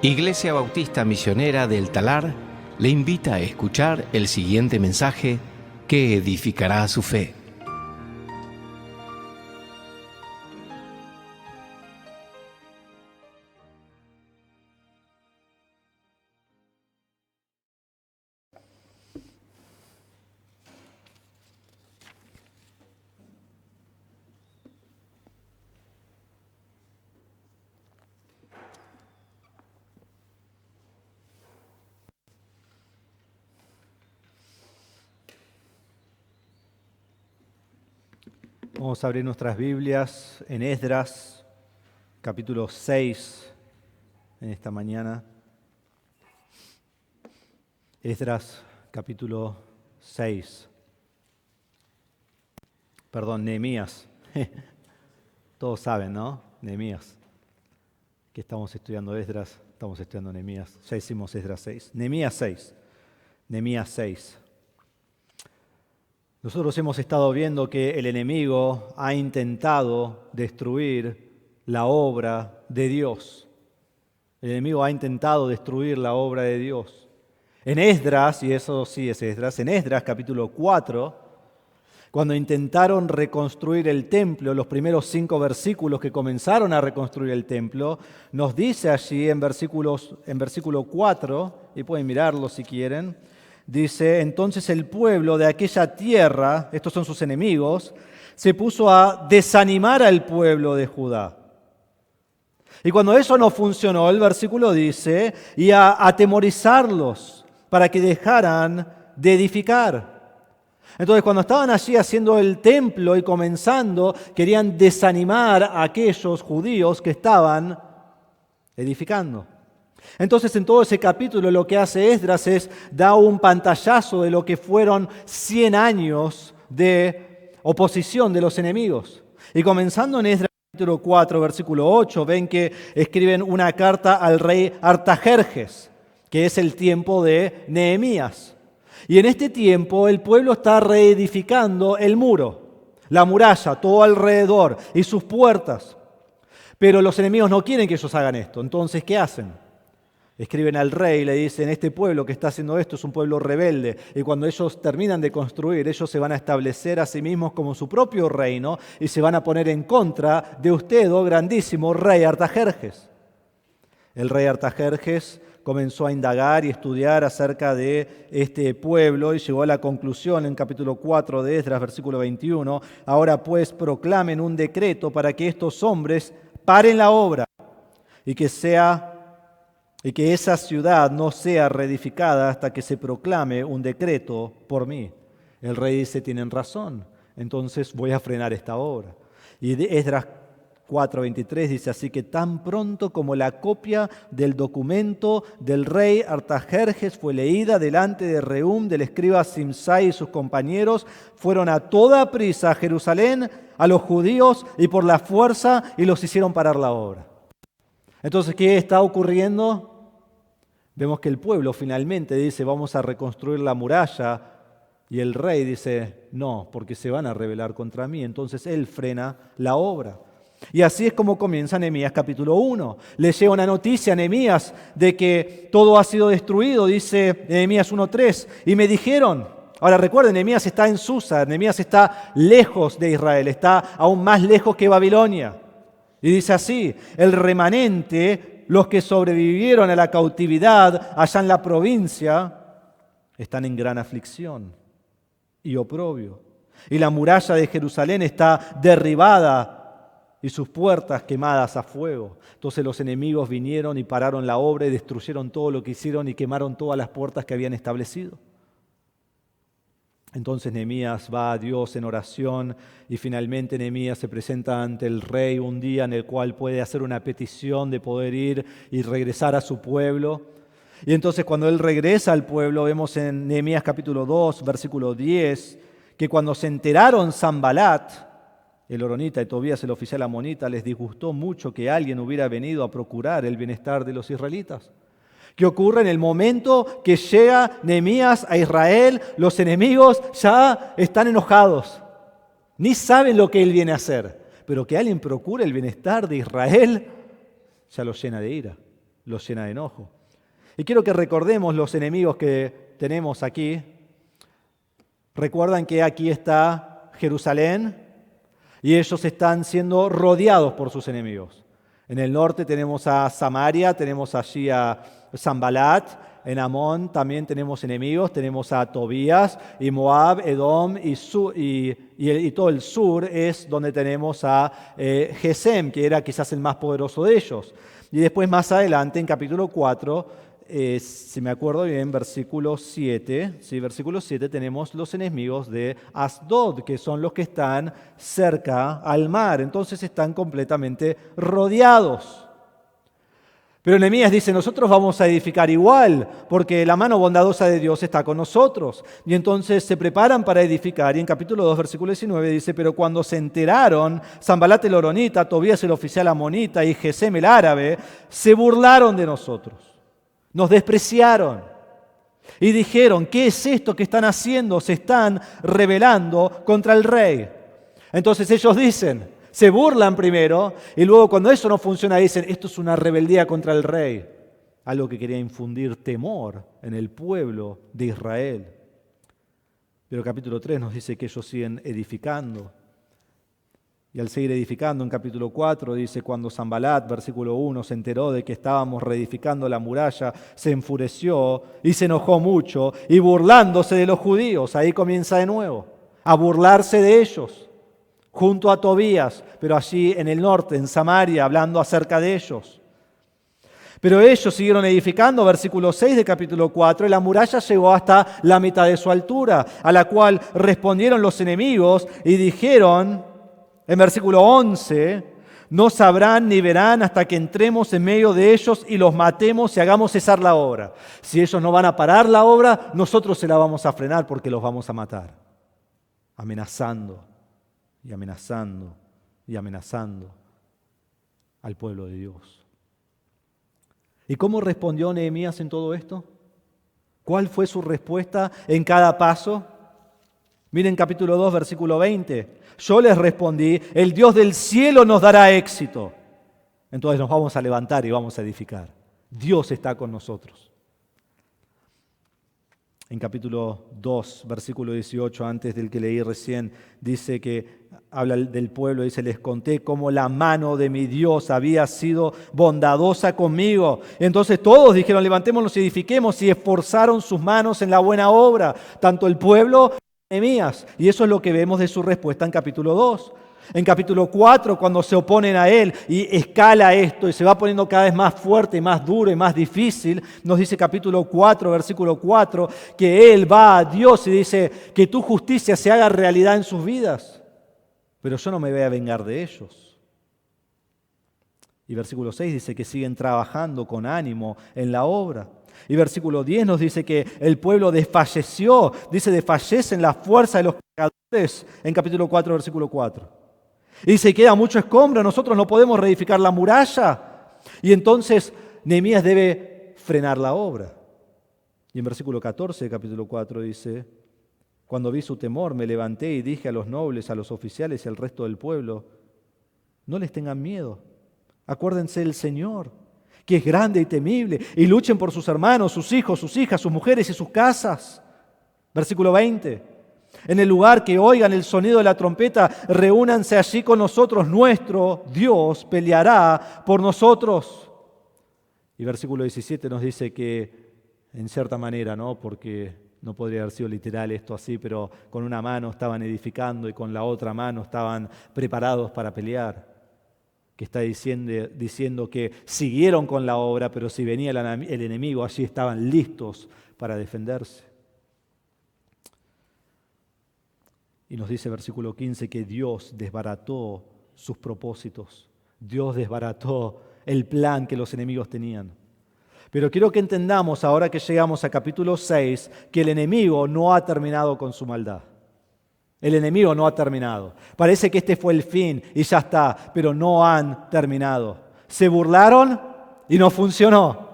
Iglesia Bautista Misionera del Talar le invita a escuchar el siguiente mensaje que edificará su fe. Vamos a abrir nuestras Biblias en Esdras, capítulo 6, en esta mañana. Esdras, capítulo 6. Perdón, Nehemías. Todos saben, ¿no? Nehemías. Que estamos estudiando Esdras, estamos estudiando Nehemías. Ya hicimos Esdras 6. Nehemías 6. Nehemías 6. Nosotros hemos estado viendo que el enemigo ha intentado destruir la obra de Dios. El enemigo ha intentado destruir la obra de Dios. En Esdras, y eso sí es Esdras, en Esdras capítulo 4, cuando intentaron reconstruir el templo, los primeros 5 versículos que comenzaron a reconstruir el templo, nos dice allí en versículo 4, y pueden mirarlo si quieren, dice: entonces el pueblo de aquella tierra, estos son sus enemigos, se puso a desanimar al pueblo de Judá. Y cuando eso no funcionó, el versículo dice, y a atemorizarlos para que dejaran de edificar. Entonces, cuando estaban allí haciendo el templo y comenzando, querían desanimar a aquellos judíos que estaban edificando. Entonces, en todo ese capítulo lo que hace Esdras es dar un pantallazo de lo que fueron 100 años de oposición de los enemigos. Y comenzando en Esdras capítulo 4, versículo 8, ven que escriben una carta al rey Artajerjes, que es el tiempo de Nehemías. Y en este tiempo el pueblo está reedificando el muro, la muralla, todo alrededor y sus puertas. Pero los enemigos no quieren que ellos hagan esto. Entonces, ¿qué hacen? Escriben al rey y le dicen: este pueblo que está haciendo esto es un pueblo rebelde, y cuando ellos terminan de construir, ellos se van a establecer a sí mismos como su propio reino y se van a poner en contra de usted, oh grandísimo rey Artajerjes. El rey Artajerjes comenzó a indagar y estudiar acerca de este pueblo y llegó a la conclusión en capítulo 4 de Esdras, versículo 21, ahora pues proclamen un decreto para que estos hombres paren la obra y que esa ciudad no sea reedificada hasta que se proclame un decreto por mí. El rey dice: tienen razón, entonces voy a frenar esta obra. Y Esdras 4:23 dice: así que tan pronto como la copia del documento del rey Artajerjes fue leída delante de Rehum, del escriba Simsai y sus compañeros, fueron a toda prisa a Jerusalén, a los judíos, y por la fuerza, y los hicieron parar la obra. Entonces, ¿qué está ocurriendo? Vemos que el pueblo finalmente dice: vamos a reconstruir la muralla, y el rey dice: no, porque se van a rebelar contra mí. Entonces él frena la obra. Y así es como comienza Nehemías capítulo 1. Le llega una noticia a Nehemías de que todo ha sido destruido, dice Nehemías 1:3, y me dijeron. Ahora recuerden, Nehemías está en Susa, Nehemías está lejos de Israel, está aún más lejos que Babilonia. Y dice así: el remanente, los que sobrevivieron a la cautividad allá en la provincia, están en gran aflicción y oprobio. Y la muralla de Jerusalén está derribada y sus puertas quemadas a fuego. Entonces los enemigos vinieron y pararon la obra y destruyeron todo lo que hicieron y quemaron todas las puertas que habían establecido. Entonces Nehemías va a Dios en oración y finalmente Nehemías se presenta ante el rey un día en el cual puede hacer una petición de poder ir y regresar a su pueblo. Y entonces cuando él regresa al pueblo, vemos en Nehemías capítulo 2, versículo 10, que cuando se enteraron Sanbalat, el horonita, y Tobías, el oficial amonita, les disgustó mucho que alguien hubiera venido a procurar el bienestar de los israelitas. ¿Qué ocurre? En el momento que llega Nehemías a Israel, los enemigos ya están enojados. Ni saben lo que él viene a hacer. Pero que alguien procure el bienestar de Israel, ya los llena de ira. los llena de enojo. Y quiero que recordemos los enemigos que tenemos aquí. Recuerdan que aquí está Jerusalén y ellos están siendo rodeados por sus enemigos. En el norte tenemos a Samaria, tenemos allí a Sanbalat. En Amón también tenemos enemigos, tenemos a Tobías y Moab, Edom y todo el sur es donde tenemos a Gesem, que era quizás el más poderoso de ellos. Y después más adelante, en capítulo 4, si me acuerdo bien, versículo 7, tenemos los enemigos de Asdod, que son los que están cerca al mar. Entonces están completamente rodeados. Pero Nehemías dice, nosotros vamos a edificar igual, porque la mano bondadosa de Dios está con nosotros. Y entonces se preparan para edificar. Y en capítulo 2, versículo 19 dice, pero cuando se enteraron, Sanbalat el horonita, Tobías el oficial amonita y Gesem el árabe, se burlaron de nosotros. Nos despreciaron. Y dijeron, ¿qué es esto que están haciendo? Se están rebelando contra el rey. Entonces ellos dicen, se burlan primero y luego cuando eso no funciona dicen, esto es una rebeldía contra el rey. Algo que quería infundir temor en el pueblo de Israel. Pero capítulo 3 nos dice que ellos siguen edificando. Y al seguir edificando, en capítulo 4 dice, cuando Sanbalat, versículo 1, se enteró de que estábamos reedificando la muralla, se enfureció y se enojó mucho y burlándose de los judíos. Ahí comienza de nuevo, a burlarse de ellos. Junto a Tobías, pero allí en el norte, en Samaria, hablando acerca de ellos. Pero ellos siguieron edificando, versículo 6 de capítulo 4, y la muralla llegó hasta la mitad de su altura, a la cual respondieron los enemigos y dijeron, en versículo 11, no sabrán ni verán hasta que entremos en medio de ellos y los matemos y hagamos cesar la obra. Si ellos no van a parar la obra, nosotros se la vamos a frenar porque los vamos a matar. Amenazando. Y amenazando y amenazando al pueblo de Dios. ¿Y cómo respondió Nehemías en todo esto? ¿Cuál fue su respuesta en cada paso? Miren capítulo 2, versículo 20. Yo les respondí, el Dios del cielo nos dará éxito. Entonces nos vamos a levantar y vamos a edificar. Dios está con nosotros. En capítulo 2, versículo 18, antes del que leí recién, dice que habla del pueblo, dice, les conté cómo la mano de mi Dios había sido bondadosa conmigo. Entonces todos dijeron, levantémonos y edifiquemos, y esforzaron sus manos en la buena obra, tanto el pueblo como Nehemías. Y eso es lo que vemos de su respuesta en capítulo 2. En capítulo 4, cuando se oponen a él y escala esto y se va poniendo cada vez más fuerte, más duro y más difícil, nos dice capítulo 4, versículo 4, que él va a Dios y dice que tu justicia se haga realidad en sus vidas, pero yo no me voy a vengar de ellos. Y versículo 6 dice que siguen trabajando con ánimo en la obra. Y versículo 10 nos dice que el pueblo desfalleció, dice desfallecen la fuerza de los pecadores en capítulo 4, versículo 4. Y dice, queda mucho escombro, nosotros no podemos reedificar la muralla. Y entonces Nehemías debe frenar la obra. Y en versículo 14 de capítulo 4 dice, cuando vi su temor me levanté y dije a los nobles, a los oficiales y al resto del pueblo, no les tengan miedo, acuérdense del Señor, que es grande y temible, y luchen por sus hermanos, sus hijos, sus hijas, sus mujeres y sus casas. Versículo 20. En el lugar que oigan el sonido de la trompeta, reúnanse allí con nosotros, nuestro Dios peleará por nosotros. Y versículo 17 nos dice que, en cierta manera, ¿no? Porque no podría haber sido literal esto así, pero con una mano estaban edificando y con la otra mano estaban preparados para pelear. Que está diciendo que siguieron con la obra, pero si venía el enemigo, allí estaban listos para defenderse. Y nos dice versículo 15 que Dios desbarató sus propósitos. Dios desbarató el plan que los enemigos tenían. Pero quiero que entendamos, ahora que llegamos a capítulo 6, que el enemigo no ha terminado con su maldad. El enemigo no ha terminado. Parece que este fue el fin y ya está, pero no han terminado. Se burlaron y no funcionó.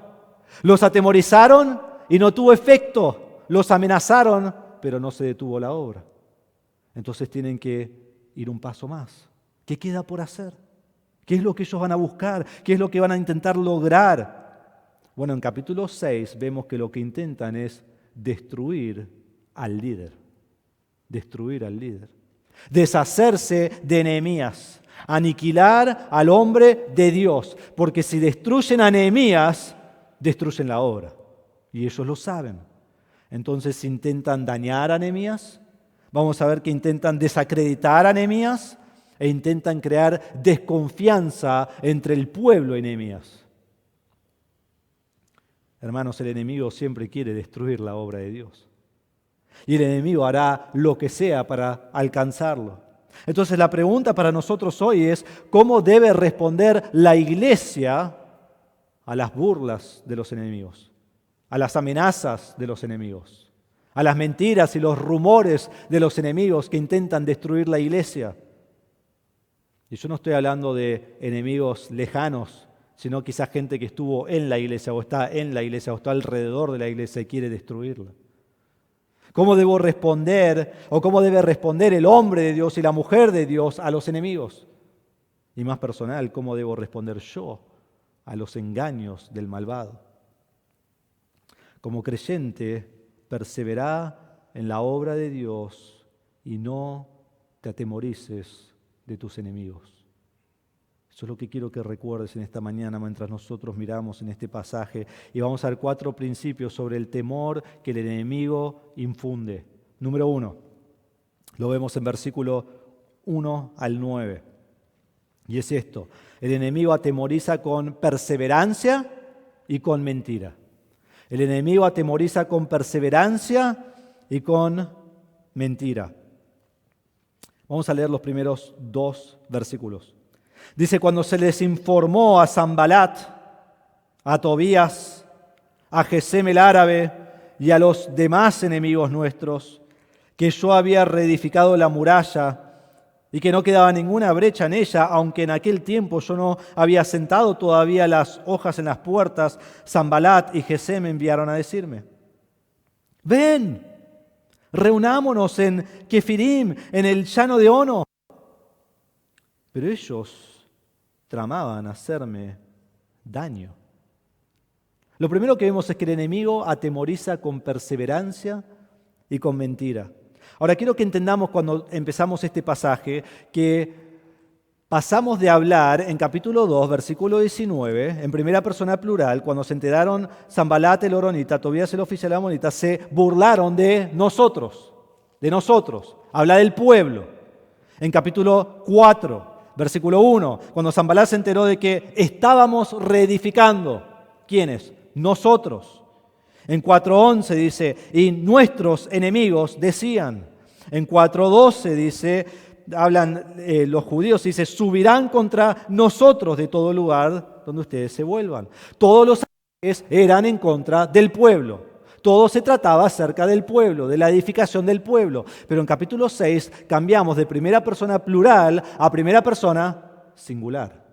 Los atemorizaron y no tuvo efecto. Los amenazaron, pero no se detuvo la obra. Entonces tienen que ir un paso más. ¿Qué queda por hacer? ¿Qué es lo que ellos van a buscar? ¿Qué es lo que van a intentar lograr? Bueno, en capítulo 6 vemos que lo que intentan es destruir al líder. Destruir al líder. Deshacerse de Nehemías. Aniquilar al hombre de Dios. Porque si destruyen a Nehemías, destruyen la obra. Y ellos lo saben. Entonces intentan dañar a Nehemías. Vamos a ver que intentan desacreditar a Nehemías e intentan crear desconfianza entre el pueblo y Nehemías. Hermanos, el enemigo siempre quiere destruir la obra de Dios. Y el enemigo hará lo que sea para alcanzarlo. Entonces la pregunta para nosotros hoy es, ¿cómo debe responder la iglesia a las burlas de los enemigos, a las amenazas de los enemigos, a las mentiras y los rumores de los enemigos que intentan destruir la iglesia? Y yo no estoy hablando de enemigos lejanos, sino quizás gente que estuvo en la iglesia o está en la iglesia o está alrededor de la iglesia y quiere destruirla. ¿Cómo debo responder o cómo debe responder el hombre de Dios y la mujer de Dios a los enemigos? Y más personal, ¿cómo debo responder yo a los engaños del malvado? Como creyente, persevera en la obra de Dios y no te atemorices de tus enemigos. Eso es lo que quiero que recuerdes en esta mañana mientras nosotros miramos en este pasaje y vamos a ver 4 principios sobre el temor que el enemigo infunde. Número 1, lo vemos en versículo 1 al 9. Y es esto: el enemigo atemoriza con perseverancia y con mentira. El enemigo atemoriza con perseverancia y con mentira. Vamos a leer los primeros 2 versículos. Dice: cuando se les informó a Sanbalat, a Tobías, a Gesem el árabe y a los demás enemigos nuestros, que yo había reedificado la muralla y que no quedaba ninguna brecha en ella, aunque en aquel tiempo yo no había sentado todavía las hojas en las puertas, Sanbalat y Gesem me enviaron a decirme: ven, reunámonos en Kefirim, en el llano de Ono. Pero ellos tramaban hacerme daño. Lo primero que vemos es que el enemigo atemoriza con perseverancia y con mentira. Ahora quiero que entendamos cuando empezamos este pasaje que pasamos de hablar en capítulo 2, versículo 19, en primera persona plural, cuando se enteraron Sanbalat el horonita, Tobías el oficial amonita, se burlaron de nosotros. Habla del pueblo. En capítulo 4, versículo 1, cuando Sanbalat se enteró de que estábamos reedificando. ¿Quiénes? Nosotros. En 4:11 dice, y nuestros enemigos decían. En 4:12 dice, hablan los judíos, dice, subirán contra nosotros de todo lugar donde ustedes se vuelvan. Todos los ataques eran en contra del pueblo. Todo se trataba acerca del pueblo, de la edificación del pueblo. Pero en capítulo 6 cambiamos de primera persona plural a primera persona singular.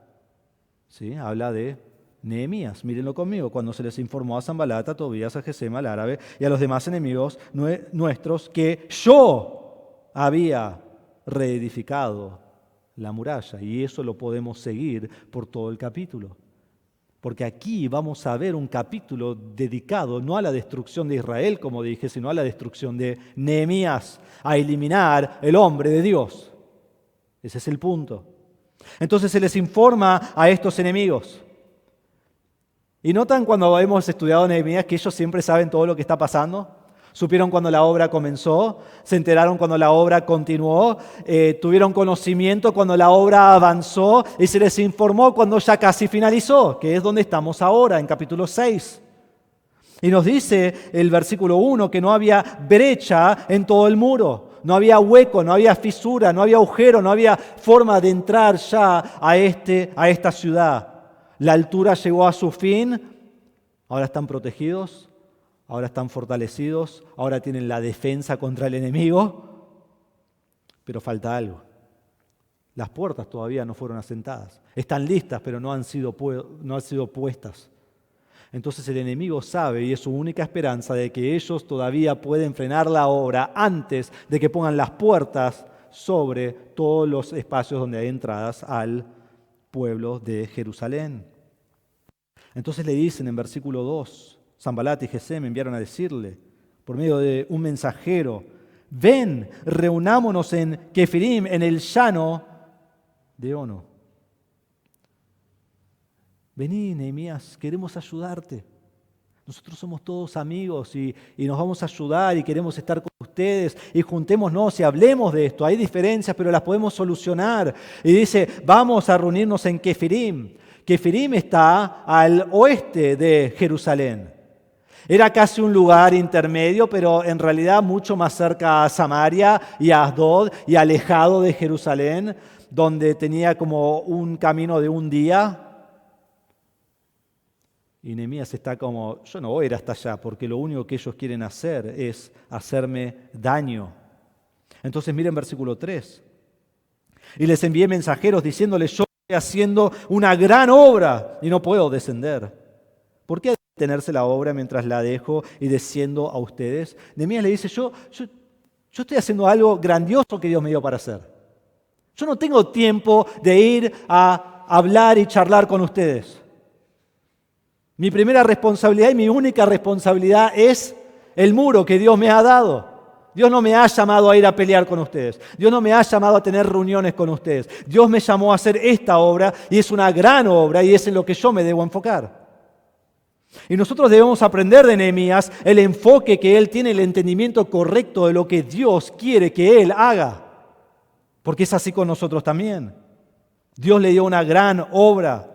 ¿Sí? Habla de Nehemías. Mírenlo conmigo. Cuando se les informó a Sanbalat, a Tobías, a Gesem, al árabe y a los demás enemigos nuestros que yo había reedificado la muralla. Y eso lo podemos seguir por todo el capítulo. Porque aquí vamos a ver un capítulo dedicado no a la destrucción de Israel, como dije, sino a la destrucción de Nehemías, a eliminar el hombre de Dios. Ese es el punto. Entonces se les informa a estos enemigos. Y notan cuando hemos estudiado Nehemías que ellos siempre saben todo lo que está pasando. Supieron cuando la obra comenzó, se enteraron cuando la obra continuó, tuvieron conocimiento cuando la obra avanzó y se les informó cuando ya casi finalizó, que es donde estamos ahora, en capítulo 6. Y nos dice el versículo 1 que no había brecha en todo el muro, no había hueco, no había fisura, no había agujero, no había forma de entrar ya a esta ciudad. La altura llegó a su fin, ahora están protegidos. Ahora están fortalecidos, ahora tienen la defensa contra el enemigo, pero falta algo. Las puertas todavía no fueron asentadas. Están listas, pero no han sido puestas. Entonces el enemigo sabe, y es su única esperanza, de que ellos todavía pueden frenar la obra antes de que pongan las puertas sobre todos los espacios donde hay entradas al pueblo de Jerusalén. Entonces le dicen en versículo 2, Sanbalat y Gesem me enviaron a decirle, por medio de un mensajero, ven, reunámonos en Kefirim, en el llano de Ono. Vení, Nehemías, queremos ayudarte. Nosotros somos todos amigos y nos vamos a ayudar y queremos estar con ustedes y juntémonos y hablemos de esto. Hay diferencias, pero las podemos solucionar. Y dice, vamos a reunirnos en Kefirim. Kefirim está al oeste de Jerusalén. Era casi un lugar intermedio, pero en realidad mucho más cerca a Samaria y a Asdod y alejado de Jerusalén, donde tenía como un camino de un día. Y Nehemías está como, yo no voy a ir hasta allá, porque lo único que ellos quieren hacer es hacerme daño. Entonces miren versículo 3. Y les envié mensajeros diciéndoles, yo estoy haciendo una gran obra y no puedo descender. ¿Por qué detenerse la obra mientras la dejo y desciendo a ustedes? Nehemías le dice, yo estoy haciendo algo grandioso que Dios me dio para hacer. Yo no tengo tiempo de ir a hablar y charlar con ustedes. Mi primera responsabilidad y mi única responsabilidad es el muro que Dios me ha dado. Dios no me ha llamado a ir a pelear con ustedes. Dios no me ha llamado a tener reuniones con ustedes. Dios me llamó a hacer esta obra y es una gran obra y es en lo que yo me debo enfocar. Y nosotros debemos aprender de Nehemías el enfoque que él tiene, el entendimiento correcto de lo que Dios quiere que él haga. Porque es así con nosotros también. Dios le dio una gran obra.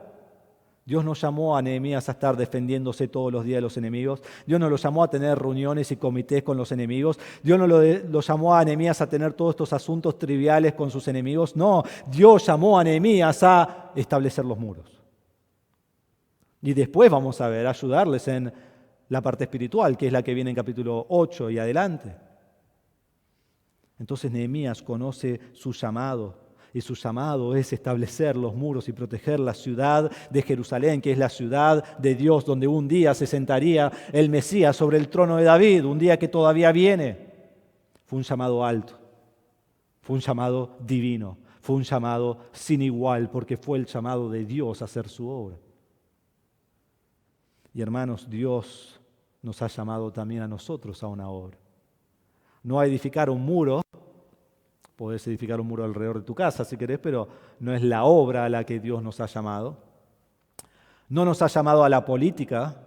Dios no llamó a Nehemías a estar defendiéndose todos los días de los enemigos. Dios no lo llamó a tener reuniones y comités con los enemigos. Dios no lo llamó a Nehemías a tener todos estos asuntos triviales con sus enemigos. No, Dios llamó a Nehemías a establecer los muros. Y después vamos a ver, ayudarles en la parte espiritual, que es la que viene en capítulo 8 y adelante. Entonces Nehemías conoce su llamado. Y su llamado es establecer los muros y proteger la ciudad de Jerusalén, que es la ciudad de Dios, donde un día se sentaría el Mesías sobre el trono de David, un día que todavía viene. Fue un llamado alto, fue un llamado divino, fue un llamado sin igual, porque fue el llamado de Dios a hacer su obra. Y hermanos, Dios nos ha llamado también a nosotros a una obra. No a edificar un muro. Podés edificar un muro alrededor de tu casa si querés, pero no es la obra a la que Dios nos ha llamado. No nos ha llamado a la política.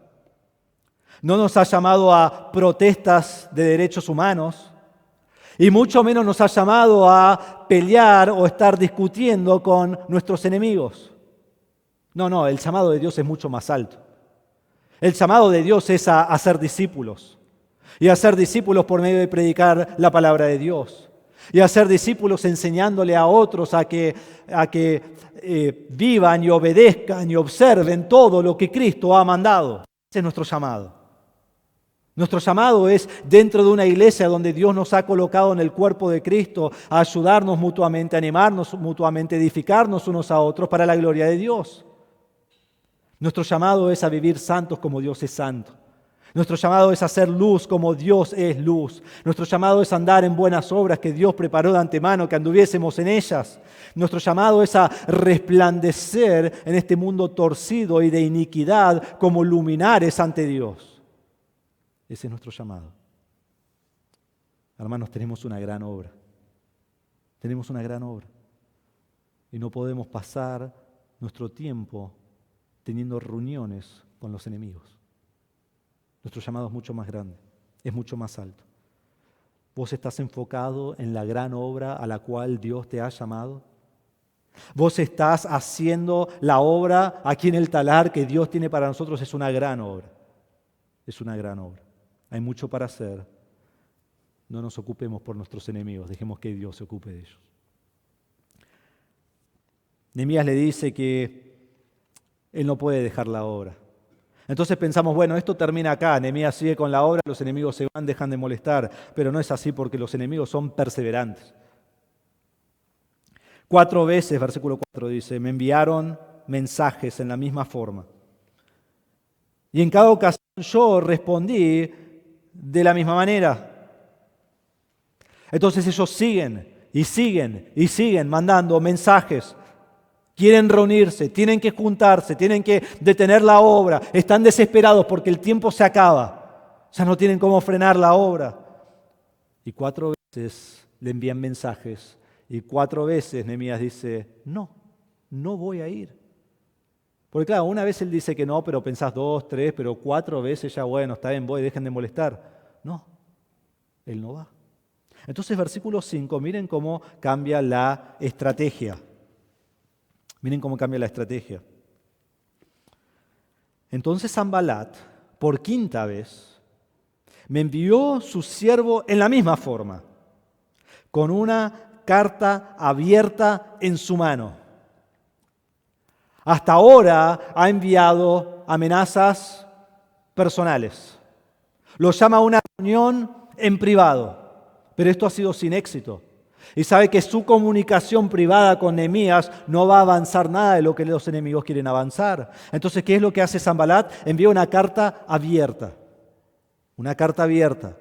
No nos ha llamado a protestas de derechos humanos. Y mucho menos nos ha llamado a pelear o estar discutiendo con nuestros enemigos. No, el llamado de Dios es mucho más alto. El llamado de Dios es a hacer discípulos. Y a hacer discípulos por medio de predicar la palabra de Dios. Y hacer discípulos enseñándole a otros a que vivan y obedezcan y observen todo lo que Cristo ha mandado. Ese es nuestro llamado. Nuestro llamado es dentro de una iglesia donde Dios nos ha colocado en el cuerpo de Cristo a ayudarnos mutuamente, a animarnos mutuamente, a edificarnos unos a otros para la gloria de Dios. Nuestro llamado es a vivir santos como Dios es santo. Nuestro llamado es hacer luz como Dios es luz. Nuestro llamado es andar en buenas obras que Dios preparó de antemano, que anduviésemos en ellas. Nuestro llamado es a resplandecer en este mundo torcido y de iniquidad como luminares ante Dios. Ese es nuestro llamado. Hermanos, tenemos una gran obra. Tenemos una gran obra. Y no podemos pasar nuestro tiempo teniendo reuniones con los enemigos. Nuestro llamado es mucho más grande, es mucho más alto. ¿Vos estás enfocado en la gran obra a la cual Dios te ha llamado? ¿Vos estás haciendo la obra aquí en el Talar que Dios tiene para nosotros? Es una gran obra, es una gran obra. Hay mucho para hacer. No nos ocupemos por nuestros enemigos, dejemos que Dios se ocupe de ellos. Nehemías le dice que él no puede dejar la obra. Entonces pensamos, bueno, esto termina acá, Nehemías sigue con la obra, los enemigos se van, dejan de molestar, pero no es así porque los enemigos son perseverantes. 4 veces, versículo 4 dice, me enviaron mensajes en la misma forma. Y en cada ocasión yo respondí de la misma manera. Entonces ellos siguen y siguen y siguen mandando mensajes. Quieren reunirse, tienen que juntarse, tienen que detener la obra. Están desesperados porque el tiempo se acaba. Ya no tienen cómo frenar la obra. Y 4 veces le envían mensajes. Y 4 veces Nehemías dice, no voy a ir. Porque claro, una vez él dice que no, pero pensás 2, 3, pero 4 veces ya, bueno, está bien, voy, dejen de molestar. No, él no va. Entonces, versículo 5, miren cómo cambia la estrategia. Miren cómo cambia la estrategia. Entonces Sanbalat, por 5ª vez, me envió su siervo en la misma forma, con una carta abierta en su mano. Hasta ahora ha enviado amenazas personales. Lo llama a una reunión en privado, pero esto ha sido sin éxito. Y sabe que su comunicación privada con Nehemías no va a avanzar nada de lo que los enemigos quieren avanzar. Entonces, ¿qué es lo que hace Sanbalat? Envía una carta abierta. Una carta abierta.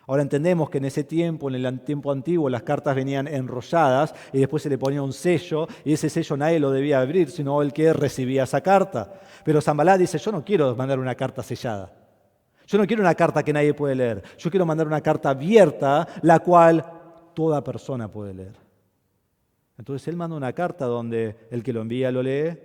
Ahora entendemos que en ese tiempo, en el tiempo antiguo, las cartas venían enrolladas y después se le ponía un sello y ese sello nadie lo debía abrir, sino el que recibía esa carta. Pero Sanbalat dice, yo no quiero mandar una carta sellada. Yo no quiero una carta que nadie puede leer. Yo quiero mandar una carta abierta, la cual toda persona puede leer. Entonces él manda una carta donde el que lo envía lo lee,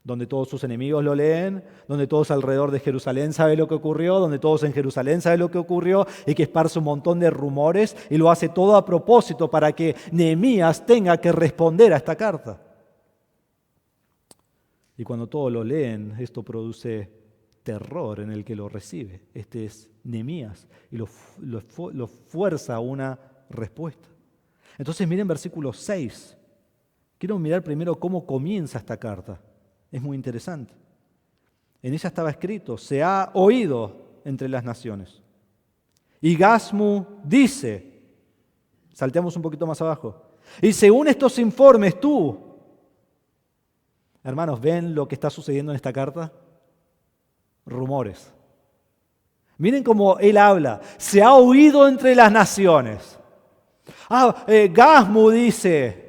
donde todos sus enemigos lo leen, donde todos alrededor de Jerusalén saben lo que ocurrió, donde todos en Jerusalén saben lo que ocurrió y que esparce un montón de rumores y lo hace todo a propósito para que Nehemías tenga que responder a esta carta. Y cuando todos lo leen, esto produce terror en el que lo recibe. Este es Nehemías y lo fuerza a una respuesta. Entonces miren versículo 6. Quiero mirar primero cómo comienza esta carta. Es muy interesante. En ella estaba escrito, se ha oído entre las naciones. Y Gasmu dice, salteamos un poquito más abajo, y según estos informes tú, hermanos, ¿ven lo que está sucediendo en esta carta? Rumores. Miren cómo él habla, se ha oído entre las naciones. Gasmu dice,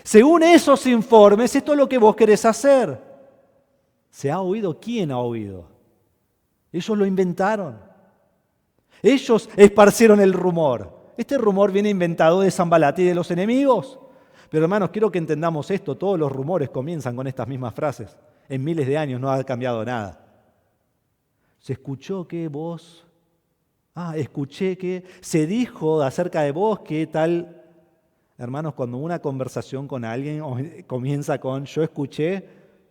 según esos informes, esto es lo que vos querés hacer. ¿Se ha oído? ¿Quién ha oído? Ellos lo inventaron. Ellos esparcieron el rumor. Este rumor viene inventado de Sanbalat y de los enemigos. Pero hermanos, quiero que entendamos esto. Todos los rumores comienzan con estas mismas frases. En miles de años no ha cambiado nada. Se escuchó que vos... escuché que se dijo acerca de vos que tal... Hermanos, cuando una conversación con alguien comienza con yo escuché,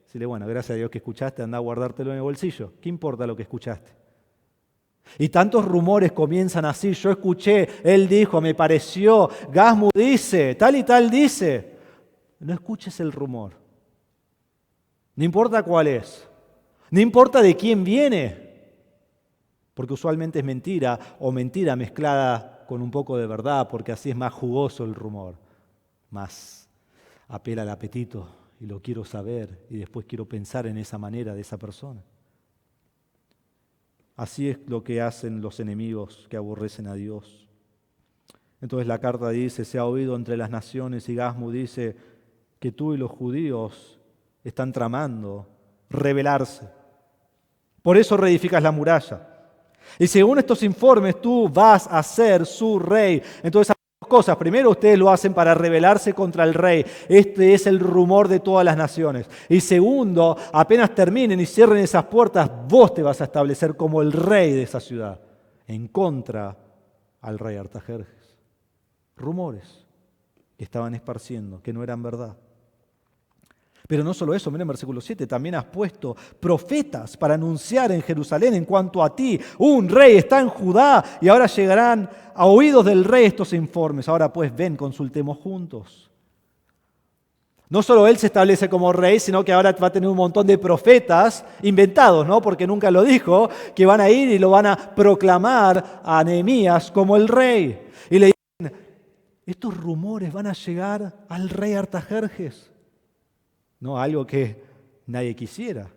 decirle, bueno, gracias a Dios que escuchaste, anda a guardártelo en el bolsillo. ¿Qué importa lo que escuchaste? Y tantos rumores comienzan así, yo escuché, él dijo, me pareció, Gasmu dice, tal y tal dice. No escuches el rumor. No importa cuál es. No importa de quién viene. Porque usualmente es mentira o mentira mezclada con un poco de verdad, porque así es más jugoso el rumor, más apela al apetito y lo quiero saber y después quiero pensar en esa manera de esa persona. Así es lo que hacen los enemigos que aborrecen a Dios. Entonces la carta dice, se ha oído entre las naciones y Gasmu dice que tú y los judíos están tramando rebelarse. Por eso reedificas la muralla. Y según estos informes, tú vas a ser su rey. Entonces, hay dos cosas. Primero, ustedes lo hacen para rebelarse contra el rey. Este es el rumor de todas las naciones. Y segundo, apenas terminen y cierren esas puertas, vos te vas a establecer como el rey de esa ciudad, en contra al rey Artajerjes. Rumores que estaban esparciendo, que no eran verdad. Pero no solo eso, miren versículo 7, también has puesto profetas para anunciar en Jerusalén en cuanto a ti, un rey está en Judá y ahora llegarán a oídos del rey estos informes. Ahora pues ven, consultemos juntos. No solo él se establece como rey, sino que ahora va a tener un montón de profetas inventados, ¿no? Porque nunca lo dijo, que van a ir y lo van a proclamar a Nehemías como el rey. Y le dicen, estos rumores van a llegar al rey Artajerjes. No, algo que nadie quisiera.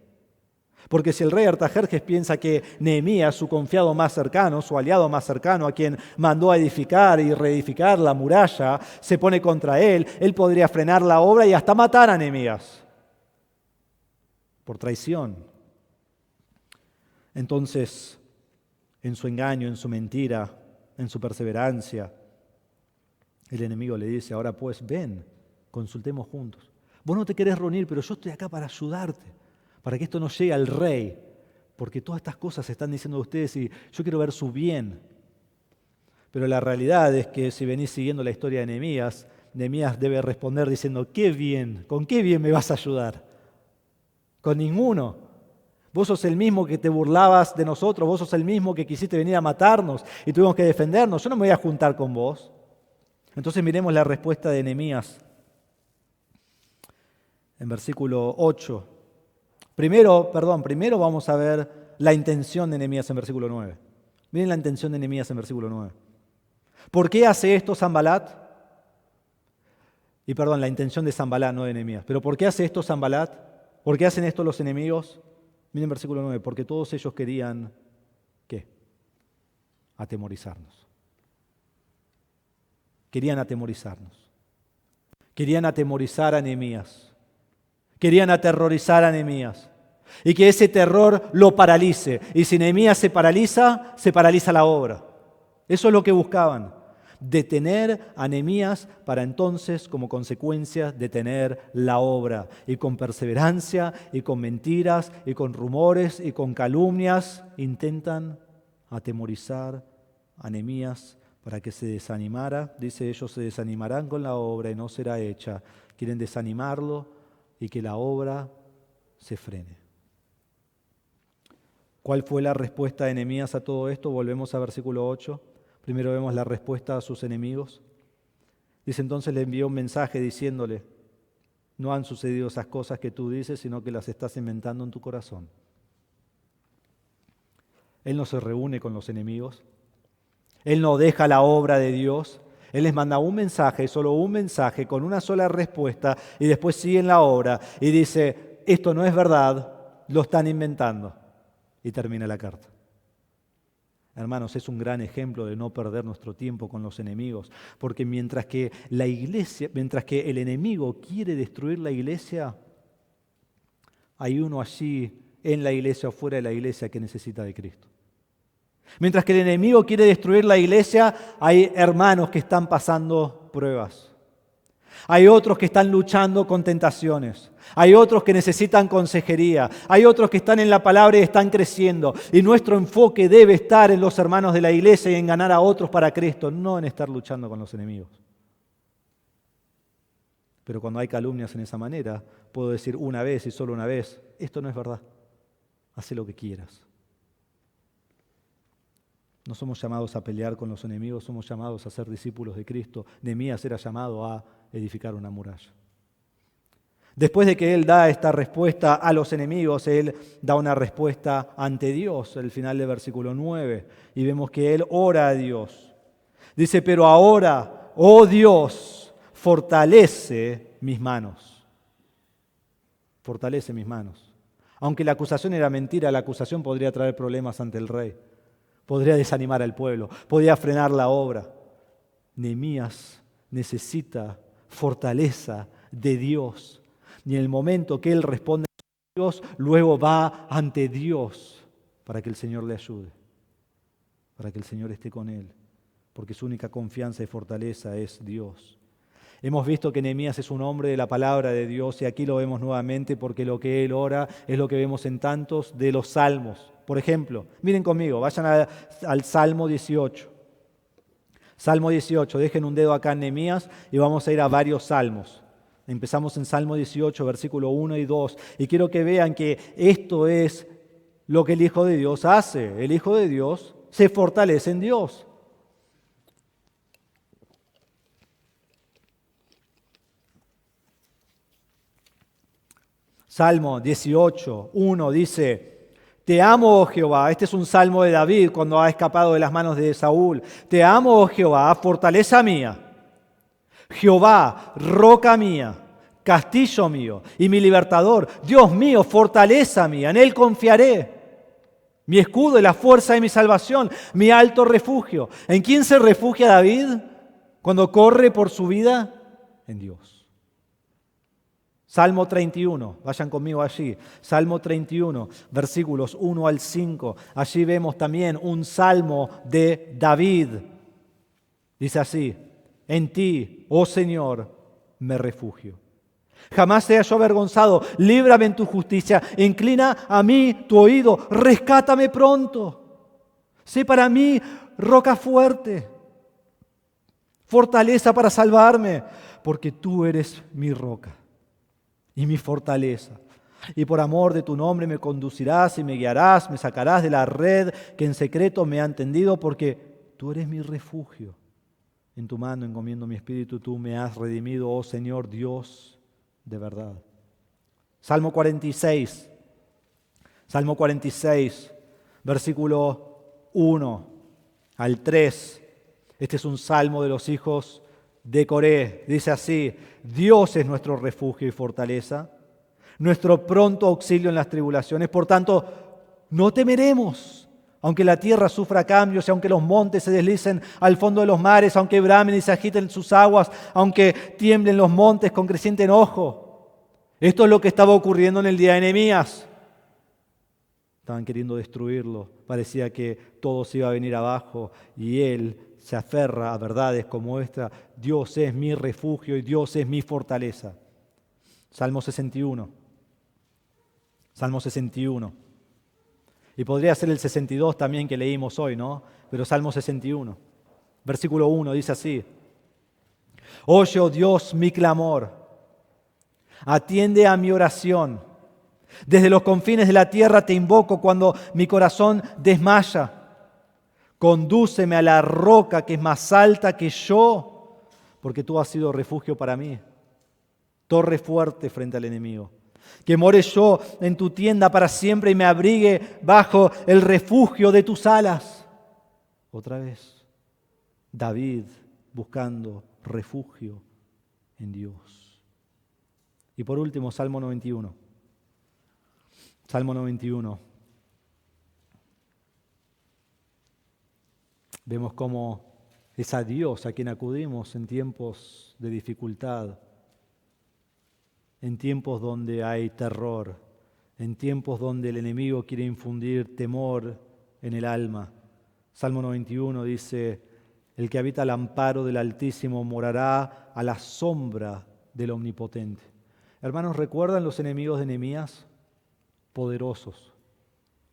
Porque si el rey Artajerjes piensa que Nehemías, su confiado más cercano, su aliado más cercano, a quien mandó a edificar y reedificar la muralla, se pone contra él, él podría frenar la obra y hasta matar a Nehemías por traición. Entonces, en su engaño, en su mentira, en su perseverancia, el enemigo le dice: ahora pues ven, consultemos juntos. Vos no te querés reunir, pero yo estoy acá para ayudarte, para que esto no llegue al rey, porque todas estas cosas se están diciendo de ustedes y yo quiero ver su bien. Pero la realidad es que si venís siguiendo la historia de Nehemías, Nehemías debe responder diciendo: ¿qué bien? ¿Con qué bien me vas a ayudar? Con ninguno. Vos sos el mismo que te burlabas de nosotros, vos sos el mismo que quisiste venir a matarnos y tuvimos que defendernos. Yo no me voy a juntar con vos. Entonces miremos la respuesta de Nehemías en versículo 8. Primero vamos a ver la intención de Nehemías en versículo 9. Miren la intención de Nehemías en versículo 9. ¿Por qué hace esto Sanbalat? La intención de Sanbalat, no de Nehemías. Pero ¿por qué hace esto Sanbalat? ¿Por qué hacen esto los enemigos? Miren versículo 9. Porque todos ellos querían, ¿qué? Atemorizarnos. Querían atemorizarnos. Querían atemorizar a Nehemías. Querían aterrorizar a Nehemías. Y que ese terror lo paralice. Y si Nehemías se paraliza la obra. Eso es lo que buscaban. Detener a Nehemías para entonces, como consecuencia, detener la obra. Y con perseverancia, y con mentiras, y con rumores, y con calumnias, intentan atemorizar a Nehemías para que se desanimara. Dice: ellos se desanimarán con la obra y no será hecha. Quieren desanimarlo y que la obra se frene. ¿Cuál fue la respuesta de Nehemías a todo esto? Volvemos a versículo 8. Primero vemos la respuesta a sus enemigos. Dice: entonces le envió un mensaje diciéndole: no han sucedido esas cosas que tú dices, sino que las estás inventando en tu corazón. Él no se reúne con los enemigos. Él no deja la obra de Dios. Él les manda un mensaje, solo un mensaje, con una sola respuesta, y después siguen la obra y dice: esto no es verdad, lo están inventando. Y termina la carta. Hermanos, es un gran ejemplo de no perder nuestro tiempo con los enemigos, porque mientras que el enemigo quiere destruir la iglesia, hay uno allí en la iglesia o fuera de la iglesia que necesita de Cristo. Mientras que el enemigo quiere destruir la iglesia, hay hermanos que están pasando pruebas. Hay otros que están luchando con tentaciones. Hay otros que necesitan consejería. Hay otros que están en la palabra y están creciendo. Y nuestro enfoque debe estar en los hermanos de la iglesia y en ganar a otros para Cristo, no en estar luchando con los enemigos. Pero cuando hay calumnias en esa manera, puedo decir una vez y solo una vez: esto no es verdad. Haz lo que quieras. No somos llamados a pelear con los enemigos, somos llamados a ser discípulos de Cristo. Nehemías era llamado a edificar una muralla. Después de que él da esta respuesta a los enemigos, él da una respuesta ante Dios, el final del versículo 9, y vemos que él ora a Dios. Dice: pero ahora, oh Dios, fortalece mis manos. Fortalece mis manos. Aunque la acusación era mentira, la acusación podría traer problemas ante el rey. Podría desanimar al pueblo, podría frenar la obra. Nehemías necesita fortaleza de Dios. Y en el momento que él responde a Dios, luego va ante Dios para que el Señor le ayude, para que el Señor esté con él, porque su única confianza y fortaleza es Dios. Hemos visto que Nehemías es un hombre de la palabra de Dios y aquí lo vemos nuevamente porque lo que él ora es lo que vemos en tantos de los salmos. Por ejemplo, miren conmigo, vayan al Salmo 18. Salmo 18, dejen un dedo acá en Nehemías y vamos a ir a varios salmos. Empezamos en Salmo 18, versículo 1 y 2. Y quiero que vean que esto es lo que el Hijo de Dios hace. El Hijo de Dios se fortalece en Dios. Salmo 18, 1 dice: te amo, oh Jehová. Este es un salmo de David cuando ha escapado de las manos de Saúl. Te amo, oh Jehová, fortaleza mía. Jehová, roca mía. castillo mío y mi libertador, Dios mío, fortaleza mía, en Él confiaré. Mi escudo y la fuerza de mi salvación, mi alto refugio. ¿En quién se refugia David cuando corre por su vida? En Dios. Salmo 31, vayan conmigo allí. Salmo 31, versículos 1 al 5. Allí vemos también un salmo de David. Dice así: en ti, oh Señor, me refugio. Jamás sea yo avergonzado, líbrame en tu justicia, inclina a mí tu oído, rescátame pronto. Sé para mí roca fuerte, fortaleza para salvarme, porque tú eres mi roca y mi fortaleza. Y por amor de tu nombre me conducirás y me guiarás, me sacarás de la red que en secreto me han tendido, porque tú eres mi refugio. En tu mano encomiendo mi espíritu, tú me has redimido, oh Señor Dios de verdad. Salmo 46, versículo 1 al 3. Este es un salmo de los hijos de Coré. Dice así: Dios es nuestro refugio y fortaleza, nuestro pronto auxilio en las tribulaciones. Por tanto, no temeremos, aunque la tierra sufra cambios, y aunque los montes se deslicen al fondo de los mares, aunque bramen y se agiten sus aguas, aunque tiemblen los montes con creciente enojo. Esto es lo que estaba ocurriendo en el día de Nehemías. Estaban queriendo destruirlo. Parecía que todo se iba a venir abajo, y él se aferra a verdades como esta: Dios es mi refugio y Dios es mi fortaleza. Salmo 61. Salmo 61. Y podría ser el 62 también que leímos hoy, ¿no? Pero Salmo 61, versículo 1 dice así: oye, oh Dios, mi clamor, atiende a mi oración. Desde los confines de la tierra te invoco cuando mi corazón desmaya. Condúceme a la roca que es más alta que yo, porque tú has sido refugio para mí, torre fuerte frente al enemigo. Que more yo en tu tienda para siempre y me abrigue bajo el refugio de tus alas. Otra vez, David buscando refugio en Dios. Y por último, Salmo 91. Salmo 91. Vemos cómo es a Dios a quien acudimos en tiempos de dificultad, en tiempos donde hay terror, en tiempos donde el enemigo quiere infundir temor en el alma. Salmo 91 dice: el que habita al amparo del Altísimo morará a la sombra del Omnipotente. Hermanos, ¿recuerdan los enemigos de Nehemías? Poderosos,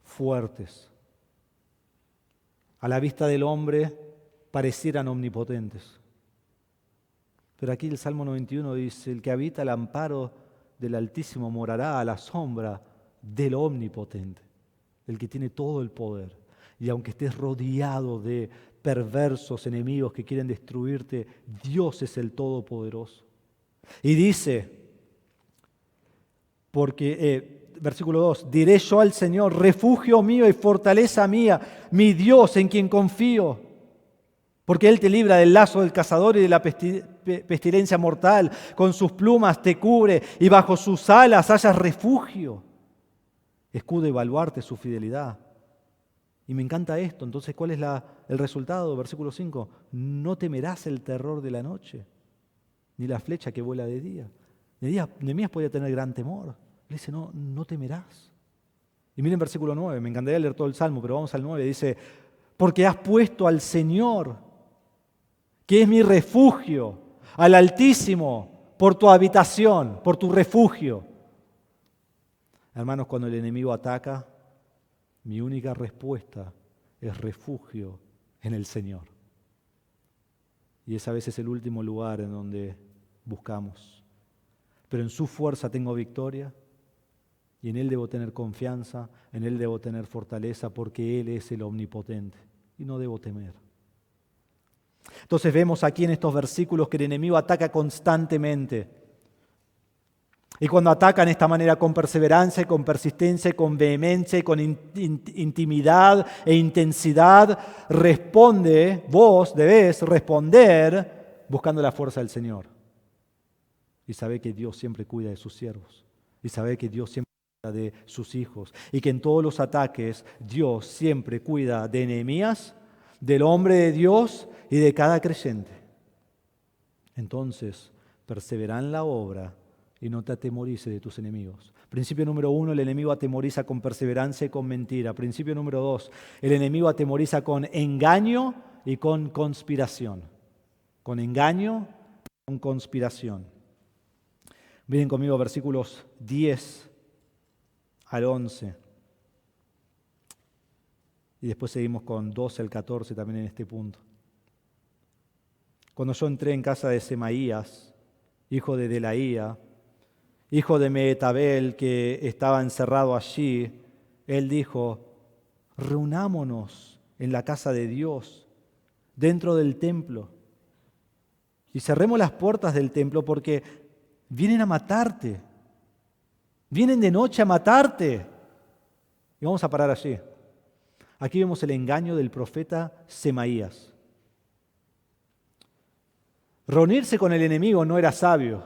fuertes. A la vista del hombre parecieran omnipotentes. Pero aquí el Salmo 91 dice: el que habita al amparo del Altísimo morará a la sombra del Omnipotente, el que tiene todo el poder. Y aunque estés rodeado de perversos enemigos que quieren destruirte, Dios es el Todopoderoso. Y dice, versículo 2, diré yo al Señor, refugio mío y fortaleza mía, mi Dios en quien confío. Porque Él te libra del lazo del cazador y de la pestilencia mortal. Con sus plumas te cubre y bajo sus alas hallas refugio. Escudo y baluarte su fidelidad. Y me encanta esto. Entonces, ¿cuál es el resultado? Versículo 5. No temerás el terror de la noche, ni la flecha que vuela de día. Nehemías podía tener gran temor. Le dice, no temerás. Y miren versículo 9. Me encantaría leer todo el Salmo, pero vamos al 9. Dice, porque has puesto al Señor, que es mi refugio, al Altísimo, por tu habitación, por tu refugio. Hermanos, cuando el enemigo ataca, mi única respuesta es refugio en el Señor. Y es a veces el último lugar en donde buscamos. Pero en su fuerza tengo victoria, y en Él debo tener confianza, en Él debo tener fortaleza, porque Él es el omnipotente, y no debo temer. Entonces vemos aquí en estos versículos que el enemigo ataca constantemente. Y cuando atacan de esta manera con perseverancia, con persistencia, con vehemencia, con intimidad e intensidad, vos debés responder buscando la fuerza del Señor. y sabe que Dios siempre cuida de sus siervos, y sabe que Dios siempre cuida de sus hijos, y que en todos los ataques Dios siempre cuida de Nehemías, del hombre de Dios y de cada creyente. Entonces, persevera en la obra y no te atemorices de tus enemigos. Principio número 1, el enemigo atemoriza con perseverancia y con mentira. Principio número 2, el enemigo atemoriza con engaño y con conspiración. Con engaño y con conspiración. Miren conmigo versículos 10 al 11. Y después seguimos con 12 al 14 también en este punto. Cuando yo entré en casa de Semaías, hijo de Delaía, hijo de Mehetabel, que estaba encerrado allí, él dijo: reunámonos en la casa de Dios, dentro del templo, y cerremos las puertas del templo porque vienen a matarte, vienen de noche a matarte. Y vamos a parar allí. Aquí vemos el engaño del profeta Semaías. Reunirse con el enemigo no era sabio.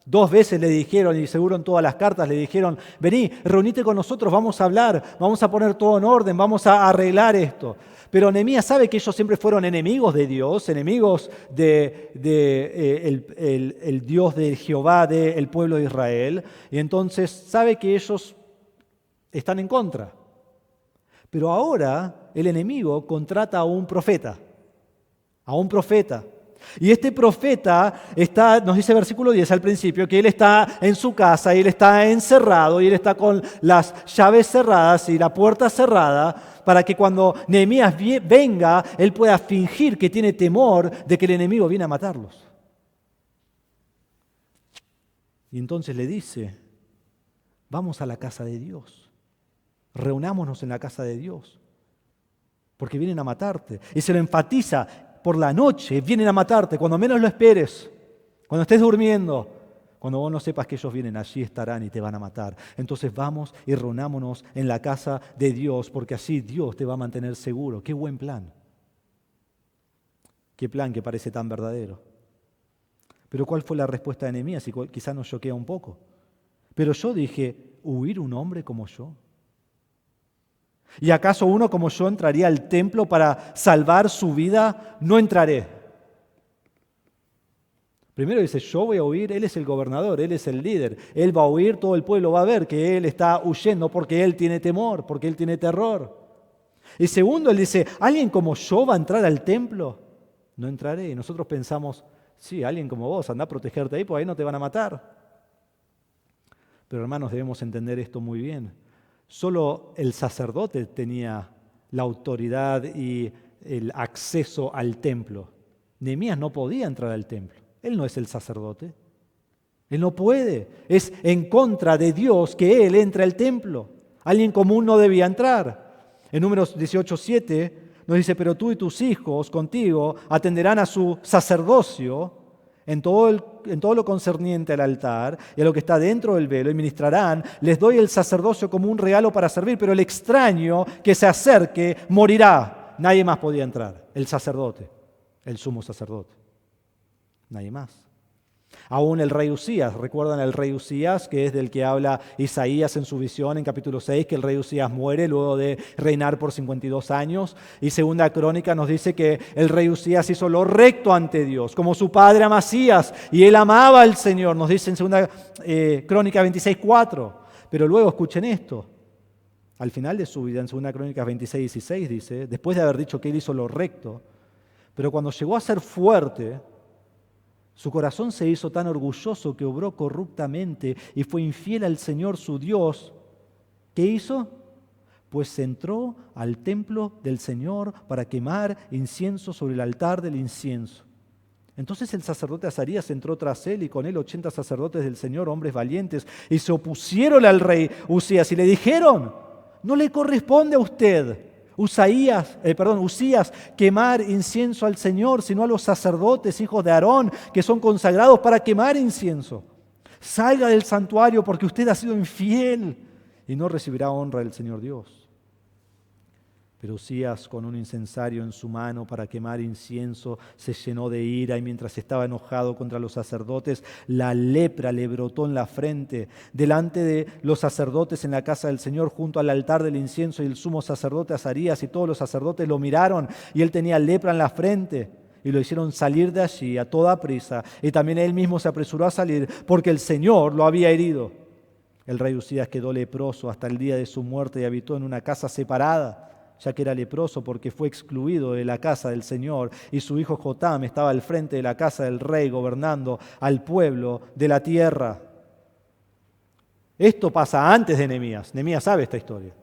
2 veces le dijeron, y seguro en todas las cartas le dijeron: vení, reunite con nosotros, vamos a hablar, vamos a poner todo en orden, vamos a arreglar esto. Pero Nehemías sabe que ellos siempre fueron enemigos de Dios, enemigos el Dios de Jehová, del pueblo de Israel, y entonces sabe que ellos están en contra. Pero ahora el enemigo contrata a un profeta, Y este profeta está, nos dice versículo 10 al principio, que él está en su casa y él está encerrado y él está con las llaves cerradas y la puerta cerrada para que cuando Nehemías venga, él pueda fingir que tiene temor de que el enemigo viene a matarlos. Y entonces le dice: vamos a la casa de Dios. Reunámonos en la casa de Dios, porque vienen a matarte. Y se lo enfatiza: por la noche vienen a matarte, cuando menos lo esperes, cuando estés durmiendo, cuando vos no sepas que ellos vienen, allí estarán y te van a matar. Entonces vamos y reunámonos en la casa de Dios, porque así Dios te va a mantener seguro. ¡Qué buen plan! ¡Qué plan que parece tan verdadero! Pero ¿cuál fue la respuesta de Nehemías? Y quizás nos choquea un poco. Pero yo dije: ¿huir un hombre como yo? ¿Y acaso uno como yo entraría al templo para salvar su vida? No entraré. Primero dice: yo voy a huir, él es el gobernador, él es el líder, él va a huir, todo el pueblo va a ver que él está huyendo porque él tiene temor, porque él tiene terror. Y segundo, él dice: ¿alguien como yo va a entrar al templo? No entraré. Y nosotros pensamos: sí, alguien como vos, anda a protegerte ahí, porque ahí no te van a matar. Pero hermanos, debemos entender esto muy bien. Solo el sacerdote tenía la autoridad y el acceso al templo. Nehemías no podía entrar al templo. Él no es el sacerdote. Él no puede. Es en contra de Dios que él entre al templo. Alguien común no debía entrar. En Números 18:7 nos dice: pero tú y tus hijos contigo atenderán a su sacerdocio en todo lo concerniente al altar y a lo que está dentro del velo, y ministrarán. Les doy el sacerdocio como un regalo para servir, pero el extraño que se acerque morirá. Nadie más podía entrar. El sacerdote, el sumo sacerdote. Nadie más. Aún el rey Usías, ¿recuerdan el rey Usías, que es del que habla Isaías en su visión en capítulo 6, que el rey Usías muere luego de reinar por 52 años? Y Segunda Crónica nos dice que el rey Usías hizo lo recto ante Dios, como su padre Amasías, y él amaba al Señor, nos dice en Segunda Crónica 26:4. Pero luego escuchen esto, al final de su vida, en Segunda Crónica 26:16 dice, después de haber dicho que él hizo lo recto, pero cuando llegó a ser fuerte, su corazón se hizo tan orgulloso que obró corruptamente y fue infiel al Señor su Dios. ¿Qué hizo? Pues entró al templo del Señor para quemar incienso sobre el altar del incienso. Entonces el sacerdote Azarías entró tras él y con él 80 sacerdotes del Señor, hombres valientes, y se opusieron al rey Usías y le dijeron: no le corresponde a usted, Usías, quemar incienso al Señor, sino a los sacerdotes, hijos de Aarón, que son consagrados para quemar incienso. Salga del santuario porque usted ha sido infiel y no recibirá honra del Señor Dios. Pero Usías, con un incensario en su mano para quemar incienso, se llenó de ira y mientras estaba enojado contra los sacerdotes, la lepra le brotó en la frente. Delante de los sacerdotes en la casa del Señor, junto al altar del incienso, y el sumo sacerdote Azarías y todos los sacerdotes lo miraron y él tenía lepra en la frente. Y lo hicieron salir de allí a toda prisa. Y también él mismo se apresuró a salir porque el Señor lo había herido. El rey Usías quedó leproso hasta el día de su muerte y habitó en una casa separada, ya que era leproso porque fue excluido de la casa del Señor, y su hijo Jotam estaba al frente de la casa del rey gobernando al pueblo de la tierra. Esto pasa antes de Nehemías. Nehemías sabe esta historia.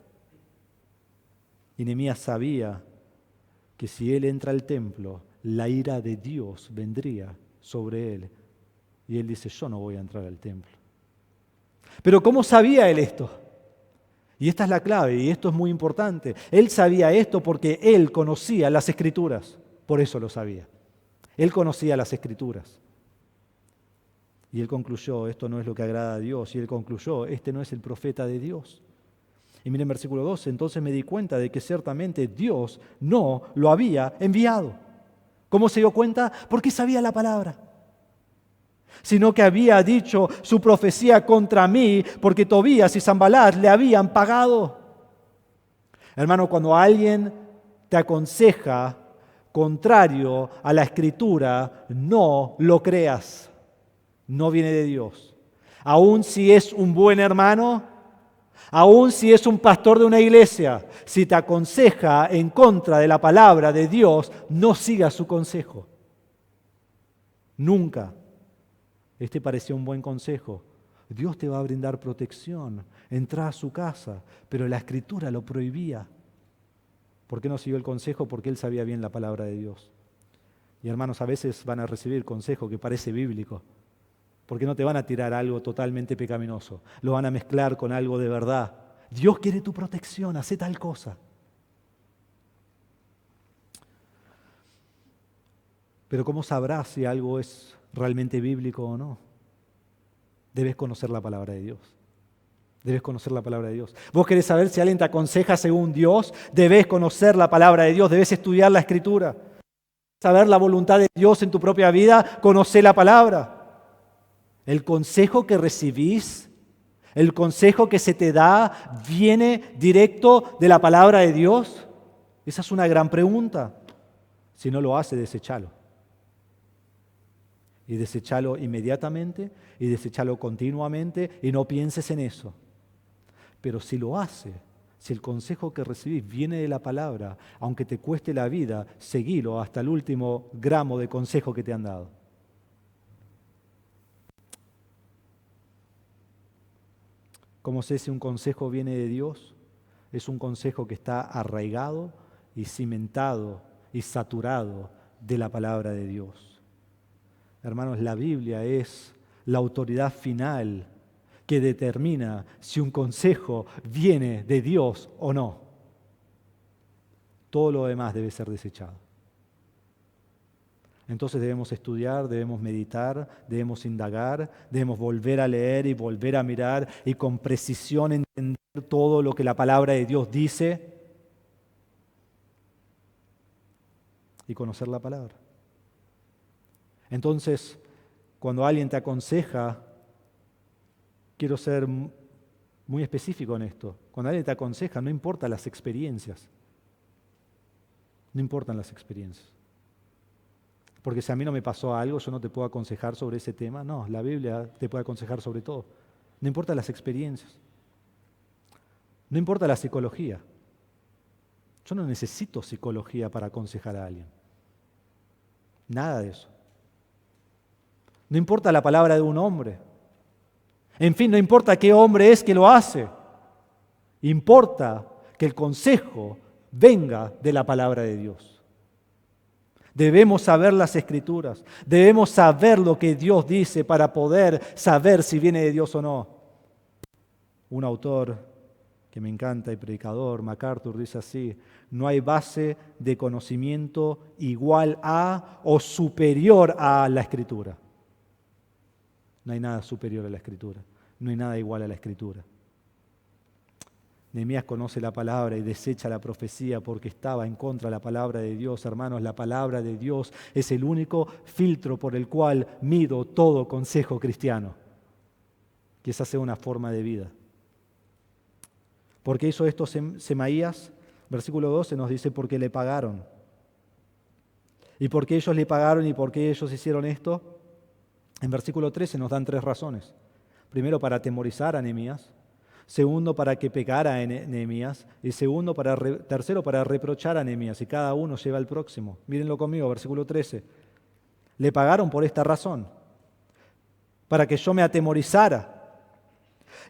Y Nehemías sabía que si él entra al templo, la ira de Dios vendría sobre él. Y él dice, yo no voy a entrar al templo. Pero ¿cómo sabía él esto? Y esta es la clave, y esto es muy importante. Él sabía esto porque él conocía las Escrituras. Por eso lo sabía. Él conocía las Escrituras. Y él concluyó, esto no es lo que agrada a Dios. Y él concluyó, este no es el profeta de Dios. Y miren versículo 12, entonces me di cuenta de que ciertamente Dios no lo había enviado. ¿Cómo se dio cuenta? Porque sabía la palabra. Sino que había dicho su profecía contra mí, porque Tobías y Sanbalat le habían pagado. Hermano, cuando alguien te aconseja contrario a la Escritura, no lo creas. No viene de Dios. Aun si es un buen hermano, aun si es un pastor de una iglesia, si te aconseja en contra de la palabra de Dios, no sigas su consejo. Nunca. Este parecía un buen consejo. Dios te va a brindar protección. Entra a su casa, pero la Escritura lo prohibía. ¿Por qué no siguió el consejo? Porque él sabía bien la palabra de Dios. Y hermanos, a veces van a recibir consejo que parece bíblico, porque no te van a tirar algo totalmente pecaminoso. Lo van a mezclar con algo de verdad. Dios quiere tu protección, hace tal cosa. Pero ¿cómo sabrás si algo es realmente bíblico o no? Debes conocer la palabra de Dios. Debes conocer la palabra de Dios. Vos querés saber si alguien te aconseja según Dios, debes conocer la palabra de Dios, debes estudiar la Escritura. Saber la voluntad de Dios en tu propia vida, conocer la palabra. El consejo que recibís, el consejo que se te da, ¿viene directo de la palabra de Dios? Esa es una gran pregunta. Si no lo hace, deséchalo. Y deséchalo inmediatamente, y deséchalo continuamente, y no pienses en eso. Pero si lo hace, si el consejo que recibís viene de la palabra, aunque te cueste la vida, seguilo hasta el último gramo de consejo que te han dado. ¿Cómo sé si un consejo viene de Dios? Es un consejo que está arraigado y cimentado y saturado de la palabra de Dios. Hermanos, la Biblia es la autoridad final que determina si un consejo viene de Dios o no. Todo lo demás debe ser desechado. Entonces debemos estudiar, debemos meditar, debemos indagar, debemos volver a leer y volver a mirar y con precisión entender todo lo que la palabra de Dios dice y conocer la palabra. Entonces, cuando alguien te aconseja, quiero ser muy específico en esto. Cuando alguien te aconseja, no importan las experiencias. No importan las experiencias. Porque si a mí no me pasó algo, yo no te puedo aconsejar sobre ese tema. No, la Biblia te puede aconsejar sobre todo. No importa las experiencias. No importa la psicología. Yo no necesito psicología para aconsejar a alguien. Nada de eso. No importa la palabra de un hombre. En fin, no importa qué hombre es que lo hace. Importa que el consejo venga de la palabra de Dios. Debemos saber las Escrituras, debemos saber lo que Dios dice para poder saber si viene de Dios o no. Un autor que me encanta y predicador, MacArthur, dice así: no hay base de conocimiento igual a o superior a la Escritura. No hay nada superior a la Escritura, no hay nada igual a la Escritura. Nehemías conoce la palabra y desecha la profecía porque estaba en contra de la palabra de Dios. Hermanos, la palabra de Dios es el único filtro por el cual mido todo consejo cristiano, que esa sea una forma de vida. ¿Por qué hizo esto Semaías? Versículo 12 nos dice, porque le pagaron. ¿Y por qué ellos le pagaron y por qué ellos hicieron esto? En versículo 13 nos dan 3 razones. Primero, para atemorizar a Nehemías. Segundo, para que pecara en Nehemías. Y tercero, para reprochar a Nehemías. Y cada uno lleva al próximo. Mírenlo conmigo, versículo 13. Le pagaron por esta razón, para que yo me atemorizara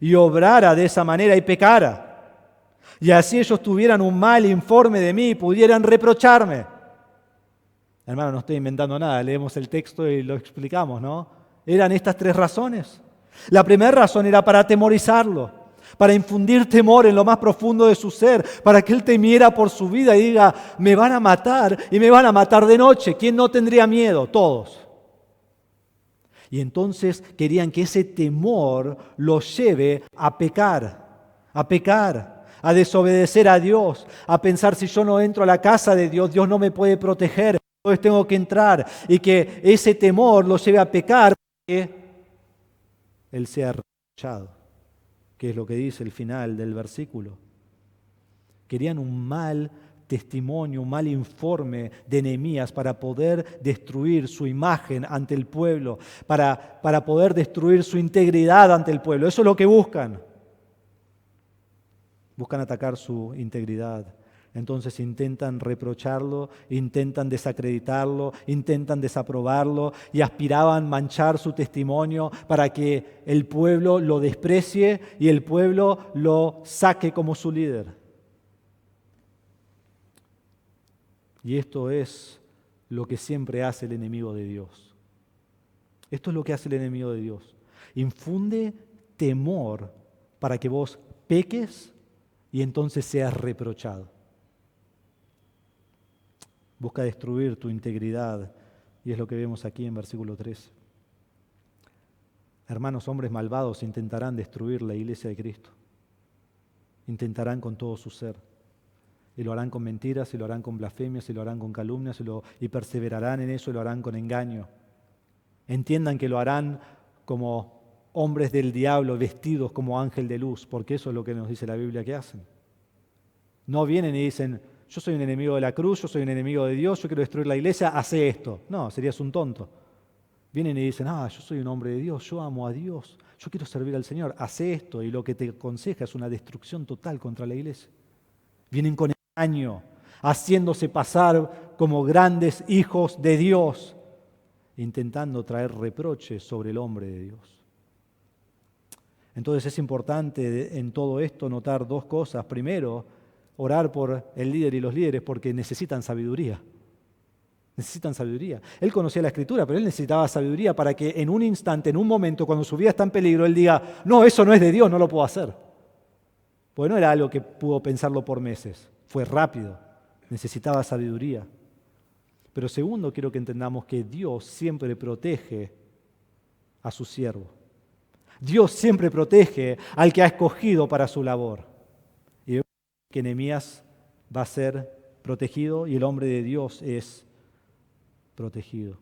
y obrara de esa manera y pecara. Y así ellos tuvieran un mal informe de mí y pudieran reprocharme. Hermano, no estoy inventando nada, leemos el texto y lo explicamos, ¿no? Eran estas 3 razones. La primera razón era para atemorizarlo, para infundir temor en lo más profundo de su ser, para que él temiera por su vida y diga, me van a matar y me van a matar de noche. ¿Quién no tendría miedo? Todos. Y entonces querían que ese temor los lleve a pecar, a desobedecer a Dios, a pensar si yo no entro a la casa de Dios, Dios no me puede proteger, entonces tengo que entrar, y que ese temor los lleve a pecar para que Él sea reprochado, que es lo que dice el final del versículo. Querían un mal testimonio, un mal informe de Nehemías para poder destruir su imagen ante el pueblo, para poder destruir su integridad ante el pueblo. Eso es lo que buscan. Buscan atacar su integridad. Entonces intentan reprocharlo, intentan desacreditarlo, intentan desaprobarlo y aspiraban manchar su testimonio para que el pueblo lo desprecie y el pueblo lo saque como su líder. Y esto es lo que siempre hace el enemigo de Dios. Esto es lo que hace el enemigo de Dios. Infunde temor para que vos peques y entonces seas reprochado. Busca destruir tu integridad y es lo que vemos aquí en versículo 13. Hermanos, hombres malvados intentarán destruir la iglesia de Cristo. Intentarán con todo su ser. Y lo harán con mentiras, y lo harán con blasfemias, y lo harán con calumnias, y perseverarán en eso, y lo harán con engaño. Entiendan que lo harán como hombres del diablo, vestidos como ángel de luz, porque eso es lo que nos dice la Biblia que hacen. No vienen y dicen, yo soy un enemigo de la cruz, yo soy un enemigo de Dios, yo quiero destruir la iglesia, hace esto. No, serías un tonto. Vienen y dicen, yo soy un hombre de Dios, yo amo a Dios, yo quiero servir al Señor, hace esto, y lo que te aconseja es una destrucción total contra la iglesia. Vienen con engaño, haciéndose pasar como grandes hijos de Dios, intentando traer reproches sobre el hombre de Dios. Entonces es importante en todo esto notar 2 cosas. Primero, orar por el líder y los líderes porque necesitan sabiduría. Necesitan sabiduría. Él conocía la Escritura, pero él necesitaba sabiduría para que en un instante, en un momento, cuando su vida está en peligro, él diga, no, eso no es de Dios, no lo puedo hacer. Porque no era algo que pudo pensarlo por meses. Fue rápido, necesitaba sabiduría. Pero segundo, quiero que entendamos que Dios siempre protege a su siervo. Dios siempre protege al que ha escogido para su labor. Y vemos que Nehemías va a ser protegido y el hombre de Dios es protegido.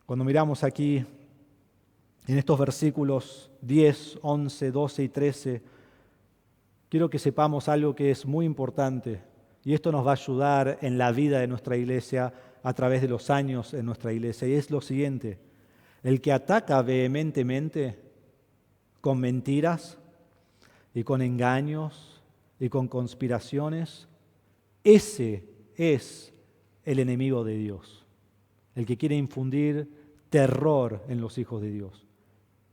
Cuando miramos aquí en estos versículos 10, 11, 12 y 13, quiero que sepamos algo que es muy importante y esto nos va a ayudar en la vida de nuestra iglesia a través de los años en nuestra iglesia. Y es lo siguiente, el que ataca vehementemente con mentiras y con engaños y con conspiraciones, ese es el enemigo de Dios, el que quiere infundir terror en los hijos de Dios.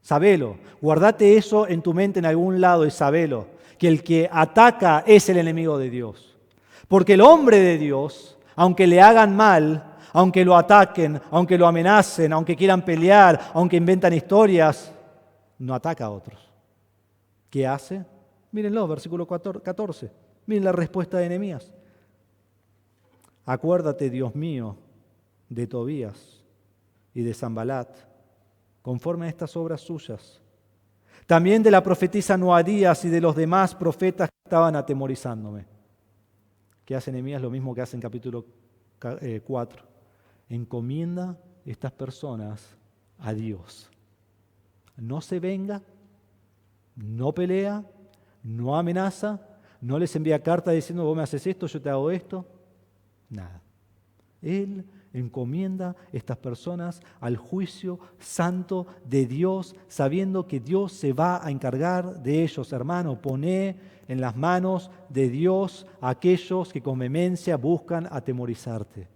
Sabelo, guardate eso en tu mente en algún lado y sabelo, que el que ataca es el enemigo de Dios. Porque el hombre de Dios, aunque le hagan mal, aunque lo ataquen, aunque lo amenacen, aunque quieran pelear, aunque inventan historias, no ataca a otros. ¿Qué hace? Mírenlo, versículo 14. Miren la respuesta de Nehemías. Acuérdate, Dios mío, de Tobías y de Sanbalat, conforme a estas obras suyas. También de la profetisa Noadías y de los demás profetas que estaban atemorizándome. ¿Qué hace Nehemías? Lo mismo que hace en capítulo 4. Encomienda estas personas a Dios. No se venga, no pelea, no amenaza, no les envía carta diciendo vos me haces esto, yo te hago esto. Nada. Él encomienda estas personas al juicio santo de Dios, sabiendo que Dios se va a encargar de ellos. Hermano, poné en las manos de Dios a aquellos que con vehemencia buscan atemorizarte.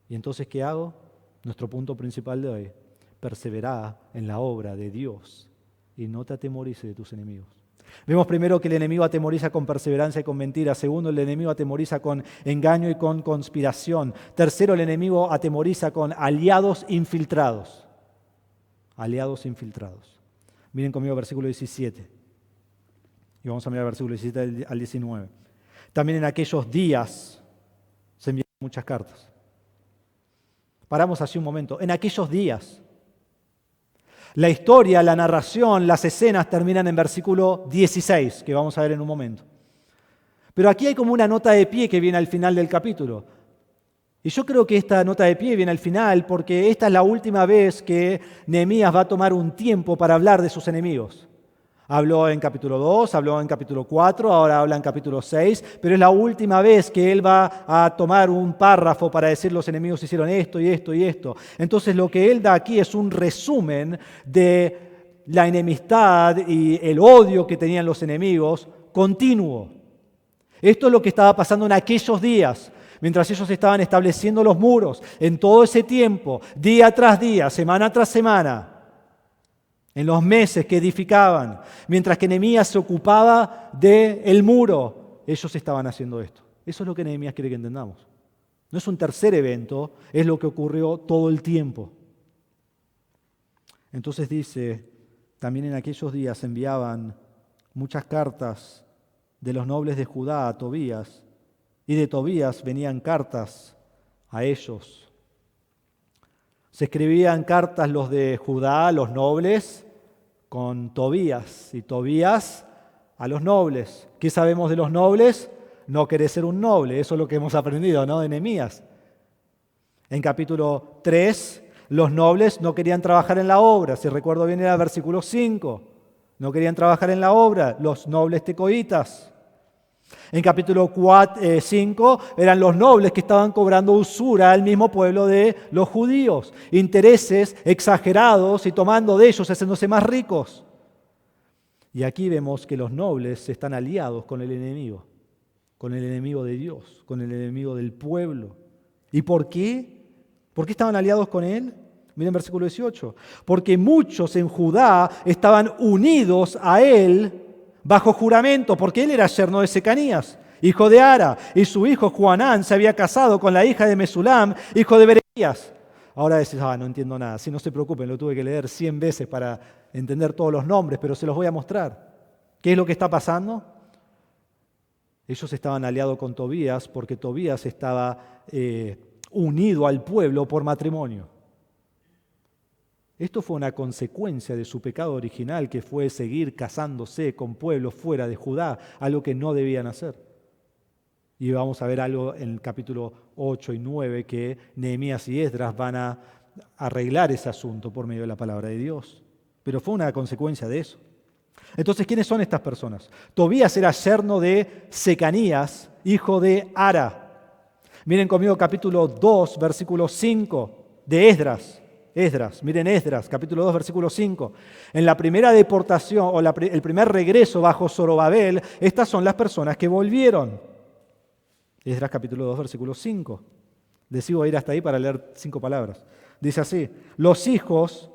¿Y entonces qué hago? Nuestro punto principal de hoy. Persevera en la obra de Dios y no te atemorices de tus enemigos. Vemos primero que el enemigo atemoriza con perseverancia y con mentira. Segundo, el enemigo atemoriza con engaño y con conspiración. Tercero, el enemigo atemoriza con aliados infiltrados. Aliados infiltrados. Miren conmigo el versículo 17. Y vamos a mirar el versículo 17 al 19. También en aquellos días se enviaron muchas cartas. Paramos así un momento. En aquellos días. La historia, la narración, las escenas terminan en versículo 16, que vamos a ver en un momento. Pero aquí hay como una nota de pie que viene al final del capítulo. Y yo creo que esta nota de pie viene al final porque esta es la última vez que Nehemías va a tomar un tiempo para hablar de sus enemigos. Habló en capítulo 2, habló en capítulo 4, ahora habla en capítulo 6, pero es la última vez que él va a tomar un párrafo para decir los enemigos hicieron esto y esto y esto. Entonces lo que él da aquí es un resumen de la enemistad y el odio que tenían los enemigos continuo. Esto es lo que estaba pasando en aquellos días, mientras ellos estaban estableciendo los muros, en todo ese tiempo, día tras día, semana tras semana. En los meses que edificaban, mientras que Nehemías se ocupaba del muro, ellos estaban haciendo esto. Eso es lo que Nehemías quiere que entendamos. No es un tercer evento, es lo que ocurrió todo el tiempo. Entonces dice, también en aquellos días enviaban muchas cartas de los nobles de Judá a Tobías, y de Tobías venían cartas a ellos. Se escribían cartas los de Judá, los nobles, con Tobías, y Tobías a los nobles. ¿Qué sabemos de los nobles? No querés ser un noble, eso es lo que hemos aprendido, ¿no? De Nehemías. En capítulo 3, los nobles no querían trabajar en la obra, si recuerdo bien era el versículo 5, no querían trabajar en la obra, los nobles tecoitas. En capítulo 5 eran los nobles que estaban cobrando usura al mismo pueblo de los judíos, intereses exagerados y tomando de ellos, haciéndose más ricos. Y aquí vemos que los nobles están aliados con el enemigo de Dios, con el enemigo del pueblo. ¿Y por qué? ¿Por qué estaban aliados con él? Miren versículo 18. Porque muchos en Judá estaban unidos a él bajo juramento, porque él era yerno de Secanías, hijo de Ara, y su hijo Joanán se había casado con la hija de Mesulam, hijo de Berequías. Ahora decís, no entiendo nada. Sí, no se preocupen, lo tuve que leer 100 veces para entender todos los nombres, pero se los voy a mostrar. ¿Qué es lo que está pasando? Ellos estaban aliados con Tobías porque Tobías estaba unido al pueblo por matrimonio. Esto fue una consecuencia de su pecado original, que fue seguir casándose con pueblos fuera de Judá, algo que no debían hacer. Y vamos a ver algo en el capítulo 8 y 9, que Nehemías y Esdras van a arreglar ese asunto por medio de la palabra de Dios. Pero fue una consecuencia de eso. Entonces, ¿quiénes son estas personas? Tobías era yerno de Secanías, hijo de Ara. Miren conmigo capítulo 2, versículo 5 de Esdras. Miren Esdras, capítulo 2, versículo 5. En la primera deportación o el primer regreso bajo Zorobabel, estas son las personas que volvieron. Esdras, capítulo 2, versículo 5. Decido ir hasta ahí para leer 5 palabras. Dice así, los hijos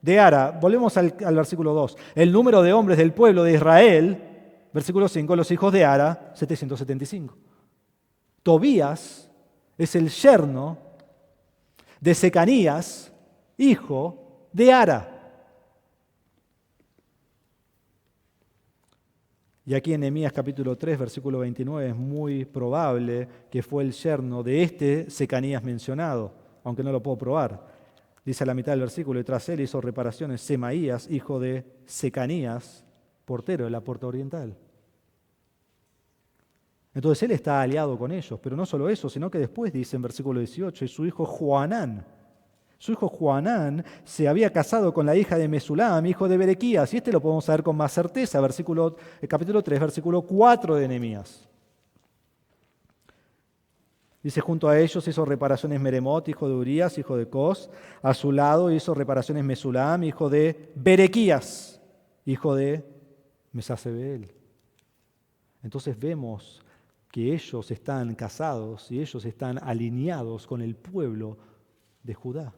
de Ara, volvemos al versículo 2, el número de hombres del pueblo de Israel, versículo 5, los hijos de Ara, 775. Tobías es el yerno de Secanías, hijo de Ara. Y aquí en Nehemías capítulo 3, versículo 29, es muy probable que fue el yerno de este Secanías mencionado, aunque no lo puedo probar. Dice a la mitad del versículo, y tras él hizo reparaciones Semaías, hijo de Secanías, portero de la puerta oriental. Entonces él está aliado con ellos, pero no solo eso, sino que después dice en versículo 18, y su hijo Joanán. Su hijo Joanán se había casado con la hija de Mesulam, hijo de Berequías, y lo podemos saber con más certeza, capítulo 3, versículo 4 de Nehemías. Dice, junto a ellos hizo reparaciones Meremot, hijo de Urías, hijo de Cos. A su lado hizo reparaciones Mesulam, hijo de Berequías, hijo de Mesazabeel. Entonces vemos que ellos están casados y ellos están alineados con el pueblo de Judá.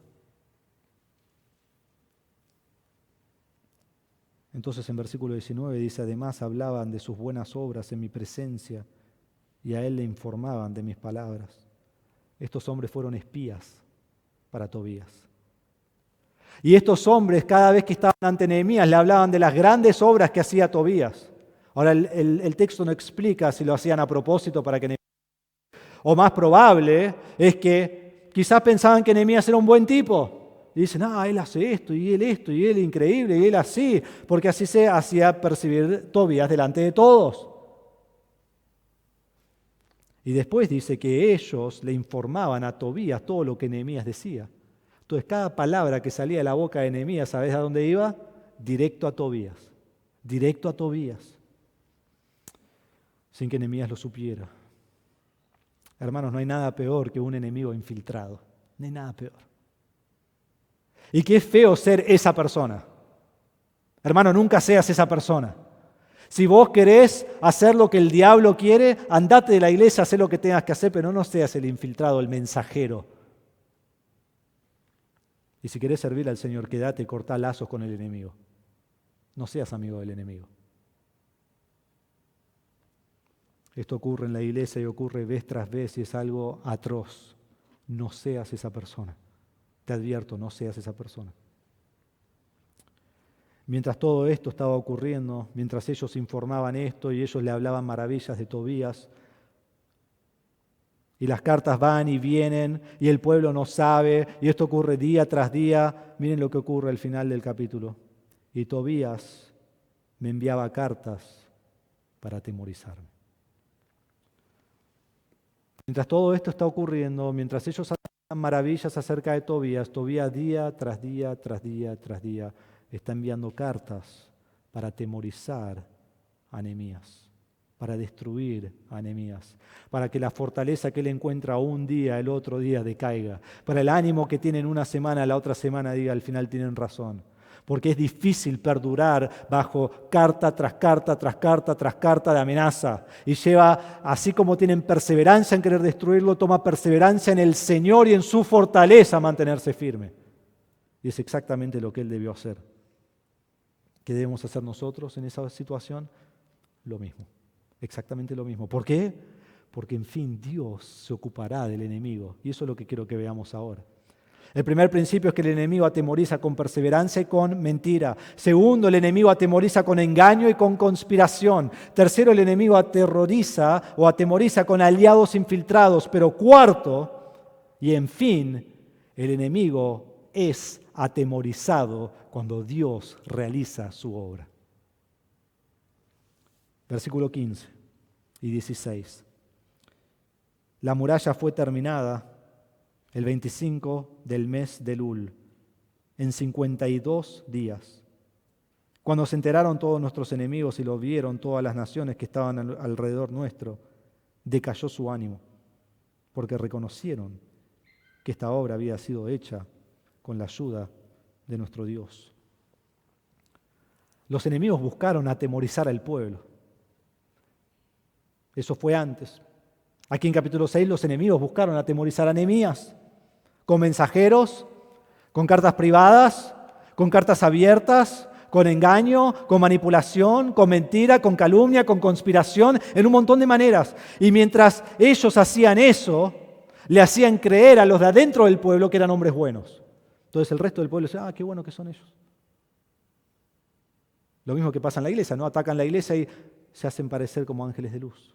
Entonces en versículo 19 dice, además hablaban de sus buenas obras en mi presencia y a él le informaban de mis palabras. Estos hombres fueron espías para Tobías. Y estos hombres, cada vez que estaban ante Nehemías, le hablaban de las grandes obras que hacía Tobías. Ahora, el texto no explica si lo hacían a propósito para que Nehemías... O más probable es que quizás pensaban que Nehemías era un buen tipo. Y dicen, él hace esto, y él increíble, y él así, porque así se hacía percibir Tobías delante de todos. Y después dice que ellos le informaban a Tobías todo lo que Nehemías decía. Entonces cada palabra que salía de la boca de Nehemías, ¿sabes a dónde iba? Directo a Tobías. Directo a Tobías. Sin que Nehemías lo supiera. Hermanos, no hay nada peor que un enemigo infiltrado. No hay nada peor. Y qué feo ser esa persona. Hermano, nunca seas esa persona. Si vos querés hacer lo que el diablo quiere, andate de la iglesia, haz lo que tengas que hacer, pero no seas el infiltrado, el mensajero. Y si querés servir al Señor, quédate y cortá lazos con el enemigo. No seas amigo del enemigo. Esto ocurre en la iglesia y ocurre vez tras vez y es algo atroz. No seas esa persona. Te advierto, no seas esa persona. Mientras todo esto estaba ocurriendo, mientras ellos informaban esto y ellos le hablaban maravillas de Tobías, y las cartas van y vienen y el pueblo no sabe, y esto ocurre día tras día, miren lo que ocurre al final del capítulo. Y Tobías me enviaba cartas para atemorizarme. Mientras todo esto está ocurriendo, mientras ellos hablan maravillas acerca de Tobías, Tobías día tras día, tras día, tras día, está enviando cartas para atemorizar a Nehemías, para destruir a Nehemías, para que la fortaleza que él encuentra un día, el otro día decaiga, para el ánimo que tienen una semana, la otra semana diga al final tienen razón. Porque es difícil perdurar bajo carta tras carta, tras carta, tras carta de amenaza. Y lleva, así como tienen perseverancia en querer destruirlo, toma perseverancia en el Señor y en su fortaleza mantenerse firme. Y es exactamente lo que él debió hacer. ¿Qué debemos hacer nosotros en esa situación? Lo mismo, exactamente lo mismo. ¿Por qué? Porque en fin Dios se ocupará del enemigo. Y eso es lo que quiero que veamos ahora. El primer principio es que el enemigo atemoriza con perseverancia y con mentira. Segundo, el enemigo atemoriza con engaño y con conspiración. Tercero, el enemigo atemoriza con aliados infiltrados. Pero cuarto, y en fin, el enemigo es atemorizado cuando Dios realiza su obra. Versículo 15 y 16. La muralla fue terminada el 25 del mes de Elul, en 52 días. Cuando se enteraron todos nuestros enemigos y lo vieron todas las naciones que estaban alrededor nuestro, decayó su ánimo, porque reconocieron que esta obra había sido hecha con la ayuda de nuestro Dios. Los enemigos buscaron atemorizar al pueblo. Eso fue antes. Aquí en capítulo 6 los enemigos buscaron atemorizar a Nehemías con mensajeros, con cartas privadas, con cartas abiertas, con engaño, con manipulación, con mentira, con calumnia, con conspiración, en un montón de maneras. Y mientras ellos hacían eso, le hacían creer a los de adentro del pueblo que eran hombres buenos. Entonces el resto del pueblo dice, qué bueno que son ellos. Lo mismo que pasa en la iglesia, ¿no? Atacan la iglesia y se hacen parecer como ángeles de luz.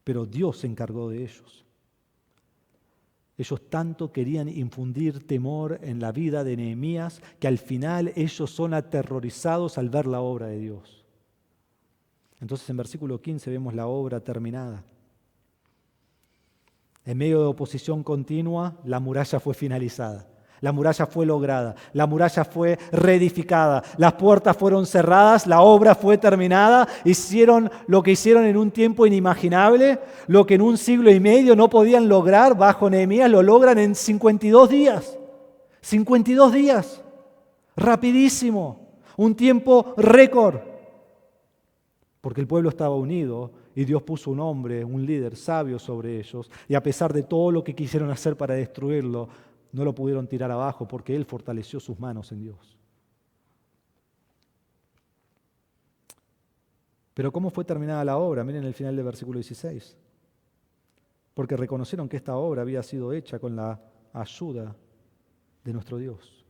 Pero Dios se encargó de ellos. Ellos tanto querían infundir temor en la vida de Nehemías que al final ellos son aterrorizados al ver la obra de Dios. Entonces en versículo 15 vemos la obra terminada. En medio de oposición continua, la muralla fue finalizada. La muralla fue lograda, la muralla fue reedificada, las puertas fueron cerradas, la obra fue terminada, hicieron lo que hicieron en un tiempo inimaginable, lo que en un siglo y medio no podían lograr bajo Nehemías, lo logran en 52 días. 52 días, rapidísimo, un tiempo récord, porque el pueblo estaba unido y Dios puso un hombre, un líder sabio sobre ellos, y a pesar de todo lo que quisieron hacer para destruirlo, no lo pudieron tirar abajo porque Él fortaleció sus manos en Dios. Pero ¿cómo fue terminada la obra? Miren el final del versículo 16. Porque reconocieron que esta obra había sido hecha con la ayuda de nuestro Dios.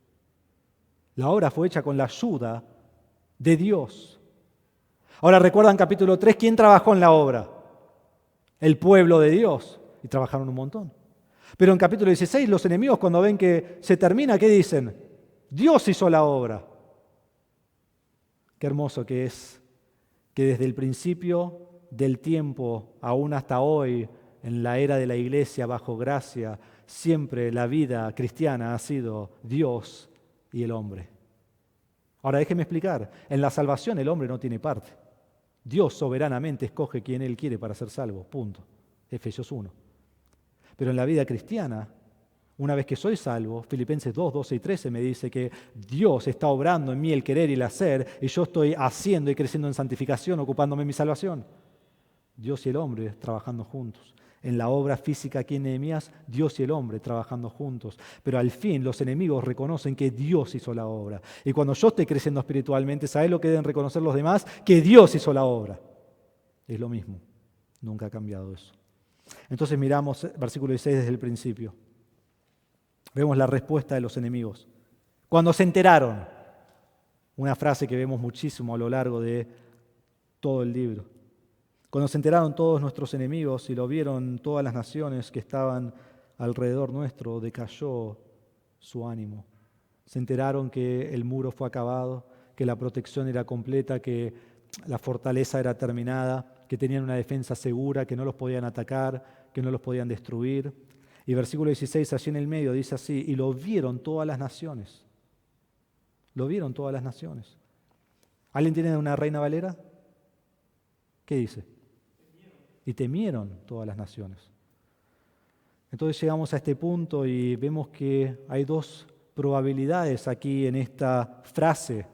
La obra fue hecha con la ayuda de Dios. Ahora recuerdan capítulo 3, ¿quién trabajó en la obra? El pueblo de Dios. Y trabajaron un montón. Pero en capítulo 16 los enemigos cuando ven que se termina, ¿qué dicen? Dios hizo la obra. Qué hermoso que es que desde el principio del tiempo, aún hasta hoy, en la era de la iglesia bajo gracia, siempre la vida cristiana ha sido Dios y el hombre. Ahora déjeme explicar, en la salvación el hombre no tiene parte. Dios soberanamente escoge quien Él quiere para ser salvo, punto. Efesios 1. Pero en la vida cristiana, una vez que soy salvo, Filipenses 2, 12 y 13 me dice que Dios está obrando en mí el querer y el hacer y yo estoy haciendo y creciendo en santificación, ocupándome de mi salvación. Dios y el hombre trabajando juntos. En la obra física aquí en Nehemías, Dios y el hombre trabajando juntos. Pero al fin los enemigos reconocen que Dios hizo la obra. Y cuando yo esté creciendo espiritualmente, ¿sabes lo que deben reconocer los demás? Que Dios hizo la obra. Es lo mismo. Nunca ha cambiado eso. Entonces miramos versículo 16 desde el principio. Vemos la respuesta de los enemigos. Cuando se enteraron, una frase que vemos muchísimo a lo largo de todo el libro. Cuando se enteraron todos nuestros enemigos y lo vieron todas las naciones que estaban alrededor nuestro, decayó su ánimo. Se enteraron que el muro fue acabado, que la protección era completa, que la fortaleza era terminada, que tenían una defensa segura, que no los podían atacar, que no los podían destruir. Y versículo 16, allí en el medio, dice así, y lo vieron todas las naciones. Lo vieron todas las naciones. ¿Alguien tiene una Reina Valera? ¿Qué dice? Y temieron todas las naciones. Entonces llegamos a este punto y vemos que hay dos probabilidades aquí en esta frase.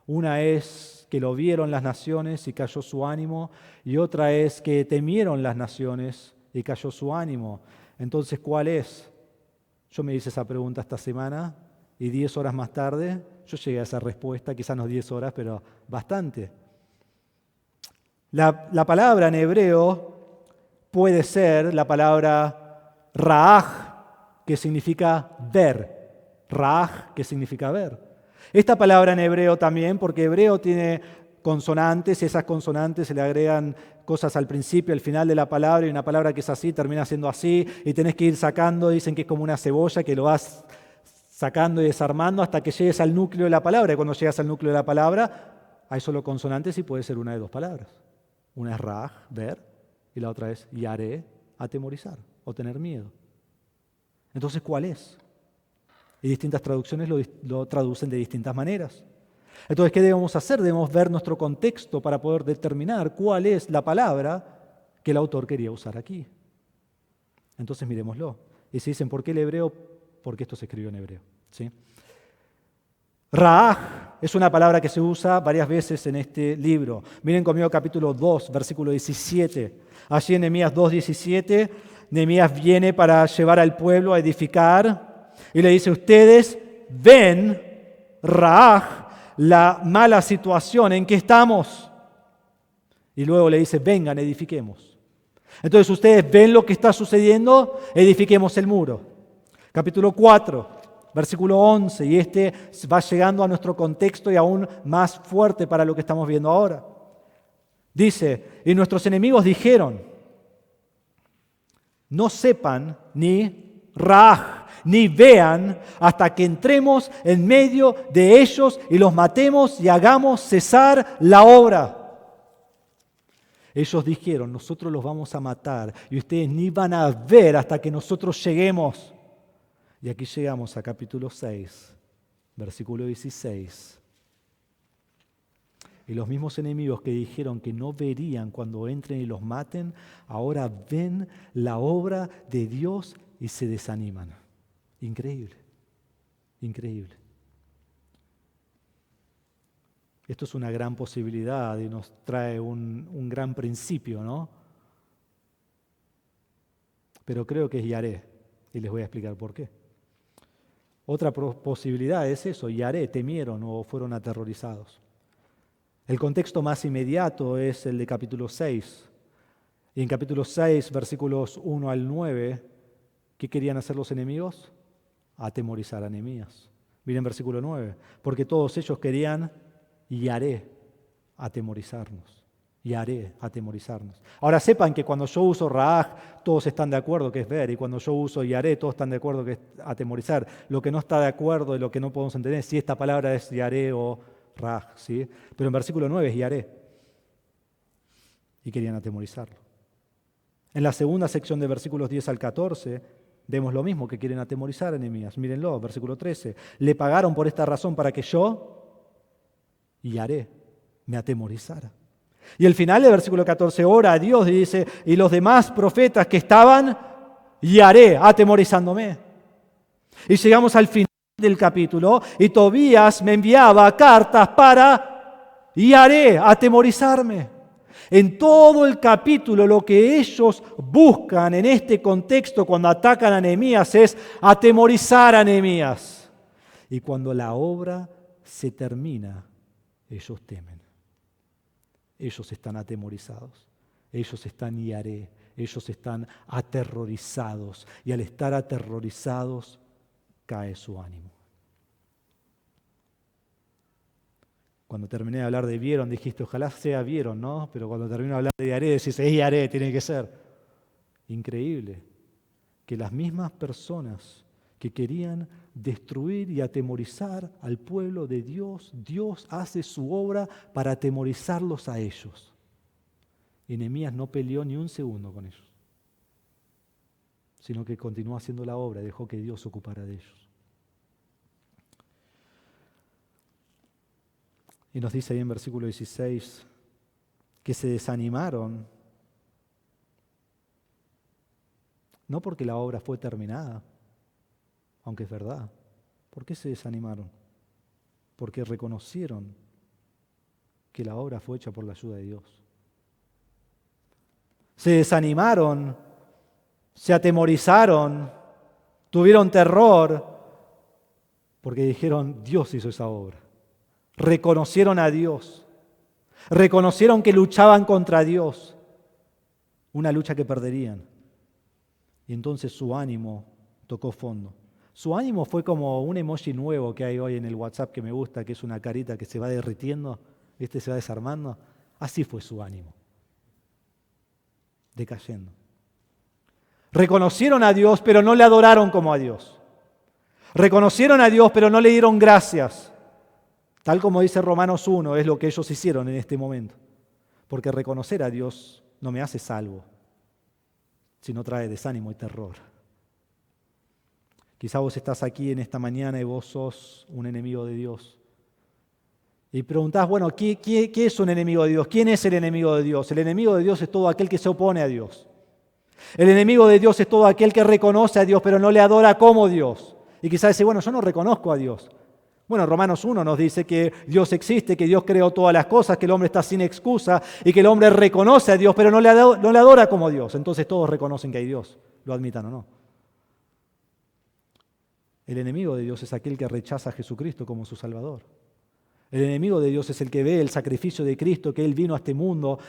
Una es que lo vieron las naciones y cayó su ánimo, y otra es que temieron las naciones y cayó su ánimo. Entonces, ¿cuál es? Yo me hice esa pregunta esta semana y 10 horas más tarde yo llegué a esa respuesta, quizás no 10 horas, pero bastante. La palabra en hebreo puede ser la palabra ra'aj, que significa ver. Ra'aj, que significa ver. Esta palabra en hebreo también, porque hebreo tiene consonantes y esas consonantes se le agregan cosas al principio, al final de la palabra, y una palabra que es así termina siendo así, y tenés que ir sacando, dicen que es como una cebolla que lo vas sacando y desarmando hasta que llegues al núcleo de la palabra, y cuando llegas al núcleo de la palabra hay solo consonantes y puede ser una de dos palabras. Una es ra'aj, ver, y la otra es yareh, atemorizar o tener miedo. Entonces, ¿cuál es? Y distintas traducciones lo traducen de distintas maneras. Entonces, ¿qué debemos hacer? Debemos ver nuestro contexto para poder determinar cuál es la palabra que el autor quería usar aquí. Entonces, miremoslo. Y si dicen, ¿por qué el hebreo? Porque esto se escribió en hebreo. ¿Sí? Ra'aj es una palabra que se usa varias veces en este libro. Miren conmigo capítulo 2, versículo 17. Allí en Nehemías 2:17, Nehemías viene para llevar al pueblo a edificar y le dice, ustedes ven, Ra'aj, la mala situación en que estamos. Y luego le dice, vengan, edifiquemos. Entonces ustedes ven lo que está sucediendo, edifiquemos el muro. Capítulo 4, versículo 11, y este va llegando a nuestro contexto y aún más fuerte para lo que estamos viendo ahora. Dice, y nuestros enemigos dijeron, no sepan ni Raaj, ni vean hasta que entremos en medio de ellos y los matemos y hagamos cesar la obra. Ellos dijeron, nosotros los vamos a matar y ustedes ni van a ver hasta que nosotros lleguemos. Y aquí llegamos a capítulo 6, versículo 16. Y los mismos enemigos que dijeron que no verían cuando entren y los maten, ahora ven la obra de Dios y se desaniman. Increíble, increíble. Esto es una gran posibilidad y nos trae un gran principio, ¿no? Pero creo que es Yaré, y les voy a explicar por qué. Otra posibilidad es eso, Yaré, temieron o fueron aterrorizados. El contexto más inmediato es el de capítulo 6. Y en capítulo 6, versículos 1 al 9, ¿qué querían hacer los enemigos? Atemorizar a Nehemías. Miren versículo 9. Porque todos ellos querían Yaré, atemorizarnos. Yaré, atemorizarnos. Ahora sepan que cuando yo uso Raaj, todos están de acuerdo que es ver. Y cuando yo uso Yaré, todos están de acuerdo que es atemorizar. Lo que no está de acuerdo y lo que no podemos entender es si esta palabra es Yaré o Raaj, ¿sí? Pero en versículo 9 es Yaré. Y querían atemorizarlo. En la segunda sección de versículos 10 al 14 vemos lo mismo, que quieren atemorizar a Nehemías. Mírenlo, versículo 13. Le pagaron por esta razón para que yo, Yaré, me atemorizara. Y el final del versículo 14 ora a Dios y dice, y los demás profetas que estaban, Yaré, atemorizándome. Y llegamos al final del capítulo y Tobías me enviaba cartas para Yaré, atemorizarme. En todo el capítulo lo que ellos buscan en este contexto cuando atacan a Nehemías es atemorizar a Nehemías. Y cuando la obra se termina, ellos temen. Ellos están atemorizados. Ellos están Yaré. Ellos están aterrorizados. Y al estar aterrorizados, cae su ánimo. Cuando terminé de hablar de vieron, dijiste, ojalá sea vieron, ¿no? Pero cuando termino de hablar de Yaré, decís, es Yaré, tiene que ser. Increíble que las mismas personas que querían destruir y atemorizar al pueblo de Dios, Dios hace su obra para atemorizarlos a ellos. Y Nehemías no peleó ni un segundo con ellos, sino que continuó haciendo la obra, dejó que Dios se ocupara de ellos. Y nos dice ahí en versículo 16 que se desanimaron, no porque la obra fue terminada, aunque es verdad. ¿Por qué se desanimaron? Porque reconocieron que la obra fue hecha por la ayuda de Dios. Se desanimaron, se atemorizaron, tuvieron terror, porque dijeron, Dios hizo esa obra. Reconocieron a Dios, reconocieron que luchaban contra Dios, una lucha que perderían. Y entonces su ánimo tocó fondo. Su ánimo fue como un emoji nuevo que hay hoy en el WhatsApp que me gusta, que es una carita que se va derritiendo, ¿viste? Se va desarmando. Así fue su ánimo, decayendo. Reconocieron a Dios, pero no le adoraron como a Dios. Reconocieron a Dios, pero no le dieron gracias. Tal como dice Romanos 1, es lo que ellos hicieron en este momento. Porque reconocer a Dios no me hace salvo, sino trae desánimo y terror. Quizá vos estás aquí en esta mañana y vos sos un enemigo de Dios. Y preguntás, bueno, ¿qué es un enemigo de Dios? ¿Quién es el enemigo de Dios? El enemigo de Dios es todo aquel que se opone a Dios. El enemigo de Dios es todo aquel que reconoce a Dios, pero no le adora como Dios. Y quizá dice, bueno, yo no reconozco a Dios. Bueno, Romanos 1 nos dice que Dios existe, que Dios creó todas las cosas, que el hombre está sin excusa y que el hombre reconoce a Dios, pero no le adora como Dios. Entonces todos reconocen que hay Dios, lo admitan o no. El enemigo de Dios es aquel que rechaza a Jesucristo como su Salvador. El enemigo de Dios es el que ve el sacrificio de Cristo, que Él vino a este mundo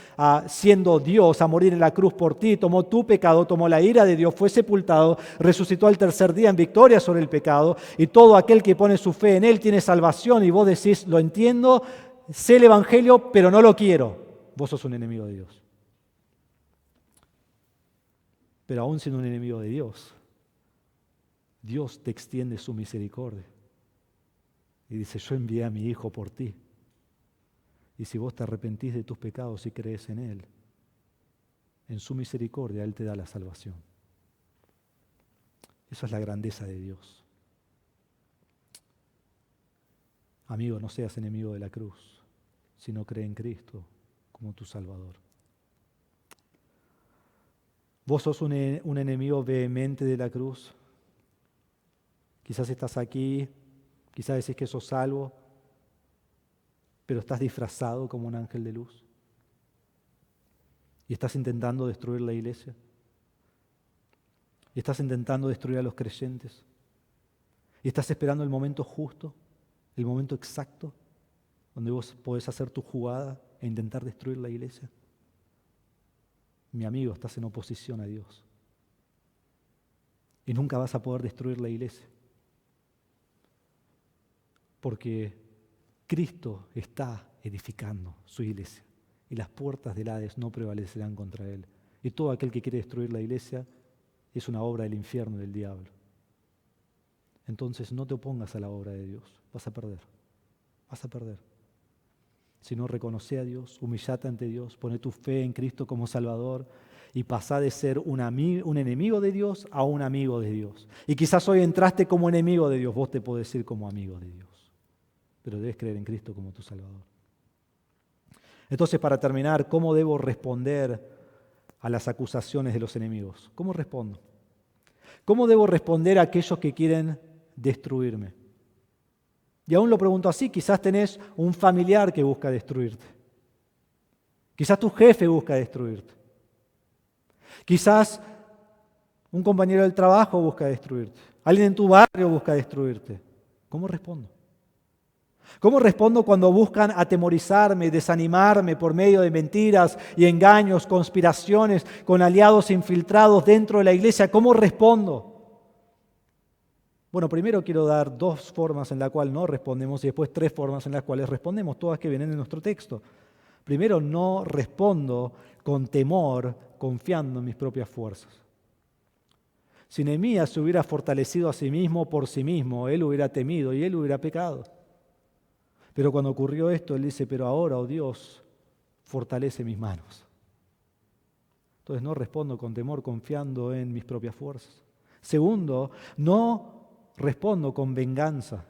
siendo Dios, a morir en la cruz por ti, tomó tu pecado, tomó la ira de Dios, fue sepultado, resucitó al tercer día en victoria sobre el pecado, y todo aquel que pone su fe en Él tiene salvación, y vos decís, lo entiendo, sé el Evangelio, pero no lo quiero. Vos sos un enemigo de Dios. Pero aún siendo un enemigo de Dios, Dios te extiende su misericordia. Y dice, yo envié a mi Hijo por ti. Y si vos te arrepentís de tus pecados y crees en Él, en su misericordia Él te da la salvación. Eso es la grandeza de Dios. Amigo, no seas enemigo de la cruz, sino cree en Cristo como tu Salvador. Vos sos un enemigo vehemente de la cruz. Quizás estás aquí, quizás decís que sos salvo, pero estás disfrazado como un ángel de luz. Y estás intentando destruir la iglesia. Y estás intentando destruir a los creyentes. Y estás esperando el momento justo, el momento exacto, donde vos podés hacer tu jugada e intentar destruir la iglesia. Mi amigo, estás en oposición a Dios. Y nunca vas a poder destruir la iglesia. Porque Cristo está edificando su iglesia. Y las puertas del Hades no prevalecerán contra él. Y todo aquel que quiere destruir la iglesia es una obra del infierno y del diablo. Entonces no te opongas a la obra de Dios. Vas a perder. Vas a perder. Si no, reconoce a Dios, humillate ante Dios, pone tu fe en Cristo como Salvador y pasá de ser un enemigo de Dios a un amigo de Dios. Y quizás hoy entraste como enemigo de Dios, vos te podés ir como amigo de Dios. Pero debes creer en Cristo como tu Salvador. Entonces, para terminar, ¿cómo debo responder a las acusaciones de los enemigos? ¿Cómo respondo? ¿Cómo debo responder a aquellos que quieren destruirme? Y aún lo pregunto así, quizás tenés un familiar que busca destruirte. Quizás tu jefe busca destruirte. Quizás un compañero del trabajo busca destruirte. Alguien en tu barrio busca destruirte. ¿Cómo respondo? ¿Cómo respondo cuando buscan atemorizarme, desanimarme por medio de mentiras y engaños, conspiraciones con aliados infiltrados dentro de la iglesia? ¿Cómo respondo? Bueno, primero quiero dar 2 formas en las cuales no respondemos y después 3 formas en las cuales respondemos, todas que vienen en nuestro texto. Primero, no respondo con temor, confiando en mis propias fuerzas. Si Nehemías se hubiera fortalecido a sí mismo por sí mismo, él hubiera temido y él hubiera pecado. Pero cuando ocurrió esto, él dice, pero ahora, oh Dios, fortalece mis manos. Entonces no respondo con temor, confiando en mis propias fuerzas. Segundo, no respondo con venganza,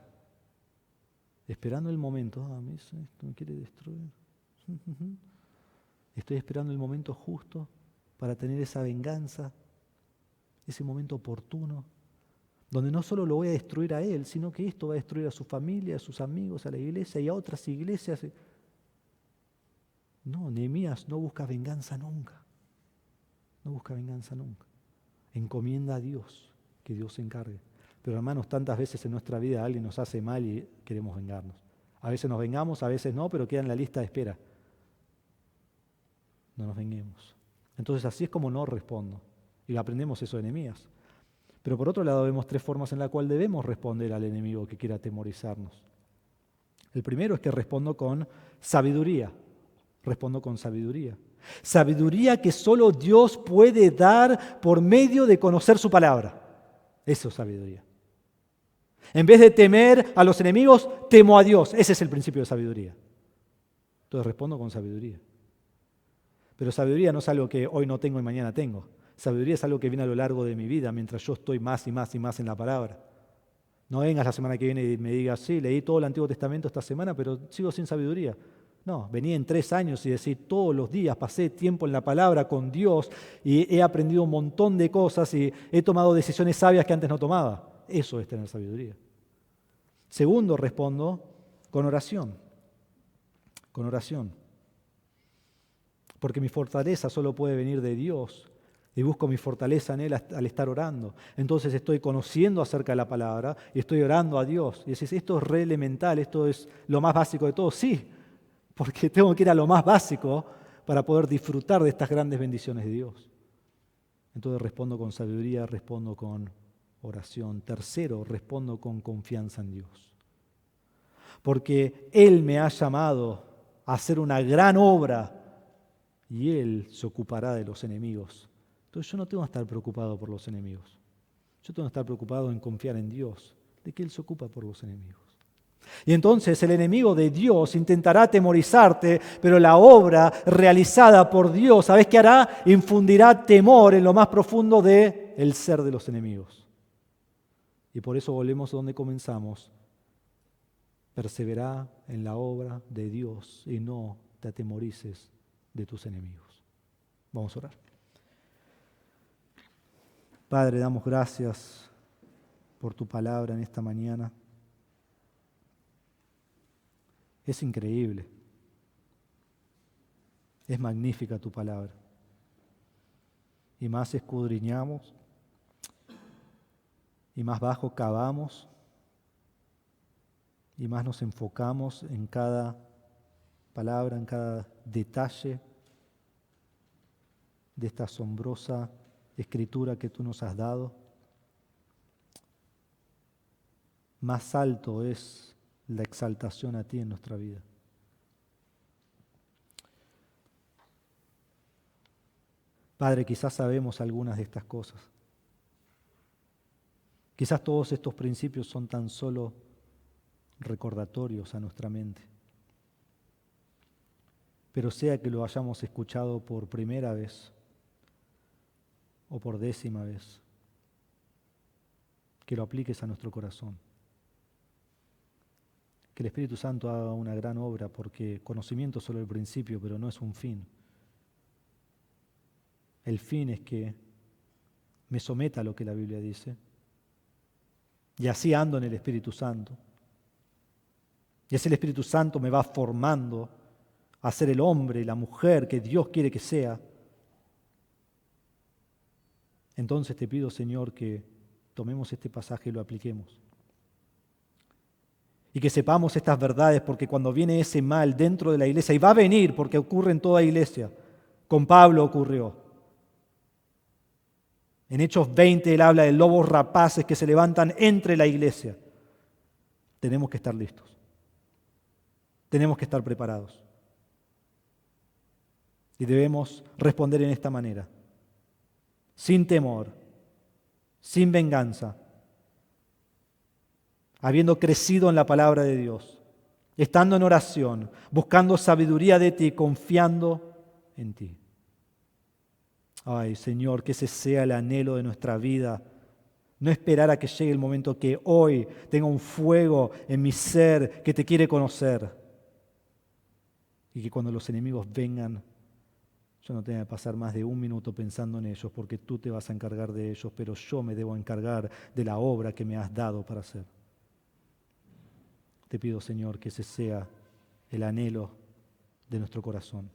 esperando el momento. A mí esto me quiere destruir. Estoy esperando el momento justo para tener esa venganza, ese momento oportuno, donde no solo lo voy a destruir a él, sino que esto va a destruir a su familia, a sus amigos, a la iglesia y a otras iglesias. No, Nehemías no busca venganza nunca. No busca venganza nunca. Encomienda a Dios, que Dios se encargue. Pero hermanos, tantas veces en nuestra vida alguien nos hace mal y queremos vengarnos. A veces nos vengamos, a veces no, pero queda en la lista de espera. No nos venguemos. Entonces así es como no respondo. Y aprendemos eso de Nehemías. Pero por otro lado vemos 3 formas en las cuales debemos responder al enemigo que quiera atemorizarnos. El primero es que respondo con sabiduría. Respondo con sabiduría. Sabiduría que solo Dios puede dar por medio de conocer su palabra. Eso es sabiduría. En vez de temer a los enemigos, temo a Dios. Ese es el principio de sabiduría. Entonces respondo con sabiduría. Pero sabiduría no es algo que hoy no tengo y mañana tengo. Sabiduría es algo que viene a lo largo de mi vida, mientras yo estoy más y más y más en la palabra. No vengas la semana que viene y me digas, sí, leí todo el Antiguo Testamento esta semana, pero sigo sin sabiduría. No, vení en 3 años y decir, todos los días pasé tiempo en la palabra con Dios y he aprendido un montón de cosas y he tomado decisiones sabias que antes no tomaba. Eso es tener sabiduría. Segundo, respondo con oración. Con oración. Porque mi fortaleza solo puede venir de Dios y busco mi fortaleza en Él al estar orando. Entonces estoy conociendo acerca de la palabra y estoy orando a Dios. Y decís, esto es re elemental, esto es lo más básico de todo. Sí, porque tengo que ir a lo más básico para poder disfrutar de estas grandes bendiciones de Dios. Entonces respondo con sabiduría, respondo con oración. Tercero, respondo con confianza en Dios. Porque Él me ha llamado a hacer una gran obra y Él se ocupará de los enemigos. Entonces yo no tengo que estar preocupado por los enemigos. Yo tengo que estar preocupado en confiar en Dios, de que Él se ocupa por los enemigos. Y entonces el enemigo de Dios intentará atemorizarte, pero la obra realizada por Dios, ¿sabes qué hará? Infundirá temor en lo más profundo del ser de los enemigos. Y por eso volvemos a donde comenzamos. Persevera en la obra de Dios y no te atemorices de tus enemigos. Vamos a orar. Padre, damos gracias por tu palabra en esta mañana. Es increíble. Es magnífica tu palabra. Y más escudriñamos, y más bajo cavamos, y más nos enfocamos en cada palabra, en cada detalle de esta asombrosa escritura que tú nos has dado, más alto es la exaltación a ti en nuestra vida. Padre, quizás sabemos algunas de estas cosas. Quizás todos estos principios son tan solo recordatorios a nuestra mente. Pero sea que lo hayamos escuchado por primera vez o por 10ª vez, que lo apliques a nuestro corazón. Que el Espíritu Santo haga una gran obra, porque conocimiento es solo el principio, pero no es un fin. El fin es que me someta a lo que la Biblia dice, y así ando en el Espíritu Santo. Y así el Espíritu Santo me va formando a ser el hombre y la mujer que Dios quiere que sea. Entonces te pido, Señor, que tomemos este pasaje y lo apliquemos. Y que sepamos estas verdades, porque cuando viene ese mal dentro de la iglesia, y va a venir porque ocurre en toda iglesia, con Pablo ocurrió. En Hechos 20 él habla de lobos rapaces que se levantan entre la iglesia. Tenemos que estar listos. Tenemos que estar preparados. Y debemos responder en esta manera. Sin temor, sin venganza, habiendo crecido en la palabra de Dios, estando en oración, buscando sabiduría de ti, confiando en ti. Ay, Señor, que ese sea el anhelo de nuestra vida. No esperar a que llegue el momento que hoy tenga un fuego en mi ser que te quiere conocer. Y que cuando los enemigos vengan, yo no tenga que pasar más de 1 minuto pensando en ellos, porque tú te vas a encargar de ellos, pero yo me debo encargar de la obra que me has dado para hacer. Te pido, Señor, que ese sea el anhelo de nuestro corazón.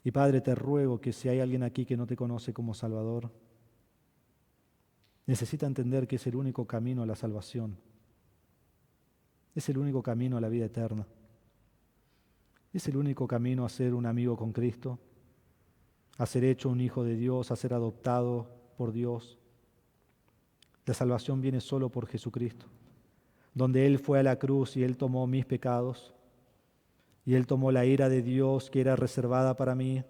Y Padre, te ruego que si hay alguien aquí que no te conoce como Salvador, necesita entender que es el único camino a la salvación. Es el único camino a la vida eterna. Es el único camino a ser un amigo con Cristo, a ser hecho un hijo de Dios, a ser adoptado por Dios. La salvación viene solo por Jesucristo, donde Él fue a la cruz y Él tomó mis pecados, y Él tomó la ira de Dios que era reservada para mí,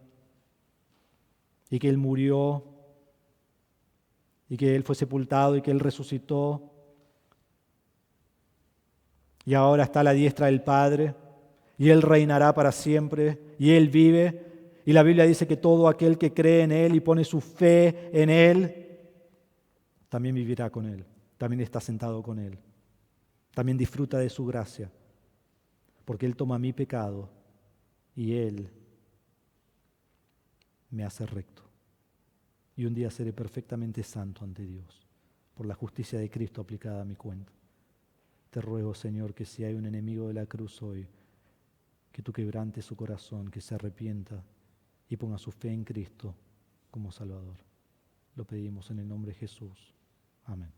y que Él murió, y que Él fue sepultado, y que Él resucitó, y ahora está a la diestra del Padre, y Él reinará para siempre, y Él vive, y la Biblia dice que todo aquel que cree en Él y pone su fe en Él, también vivirá con Él, también está sentado con Él, también disfruta de su gracia, porque Él toma mi pecado y Él me hace recto. Y un día seré perfectamente santo ante Dios, por la justicia de Cristo aplicada a mi cuenta. Te ruego, Señor, que si hay un enemigo de la cruz hoy, que tú quebrantes su corazón, que se arrepienta y ponga su fe en Cristo como Salvador. Lo pedimos en el nombre de Jesús. Amén.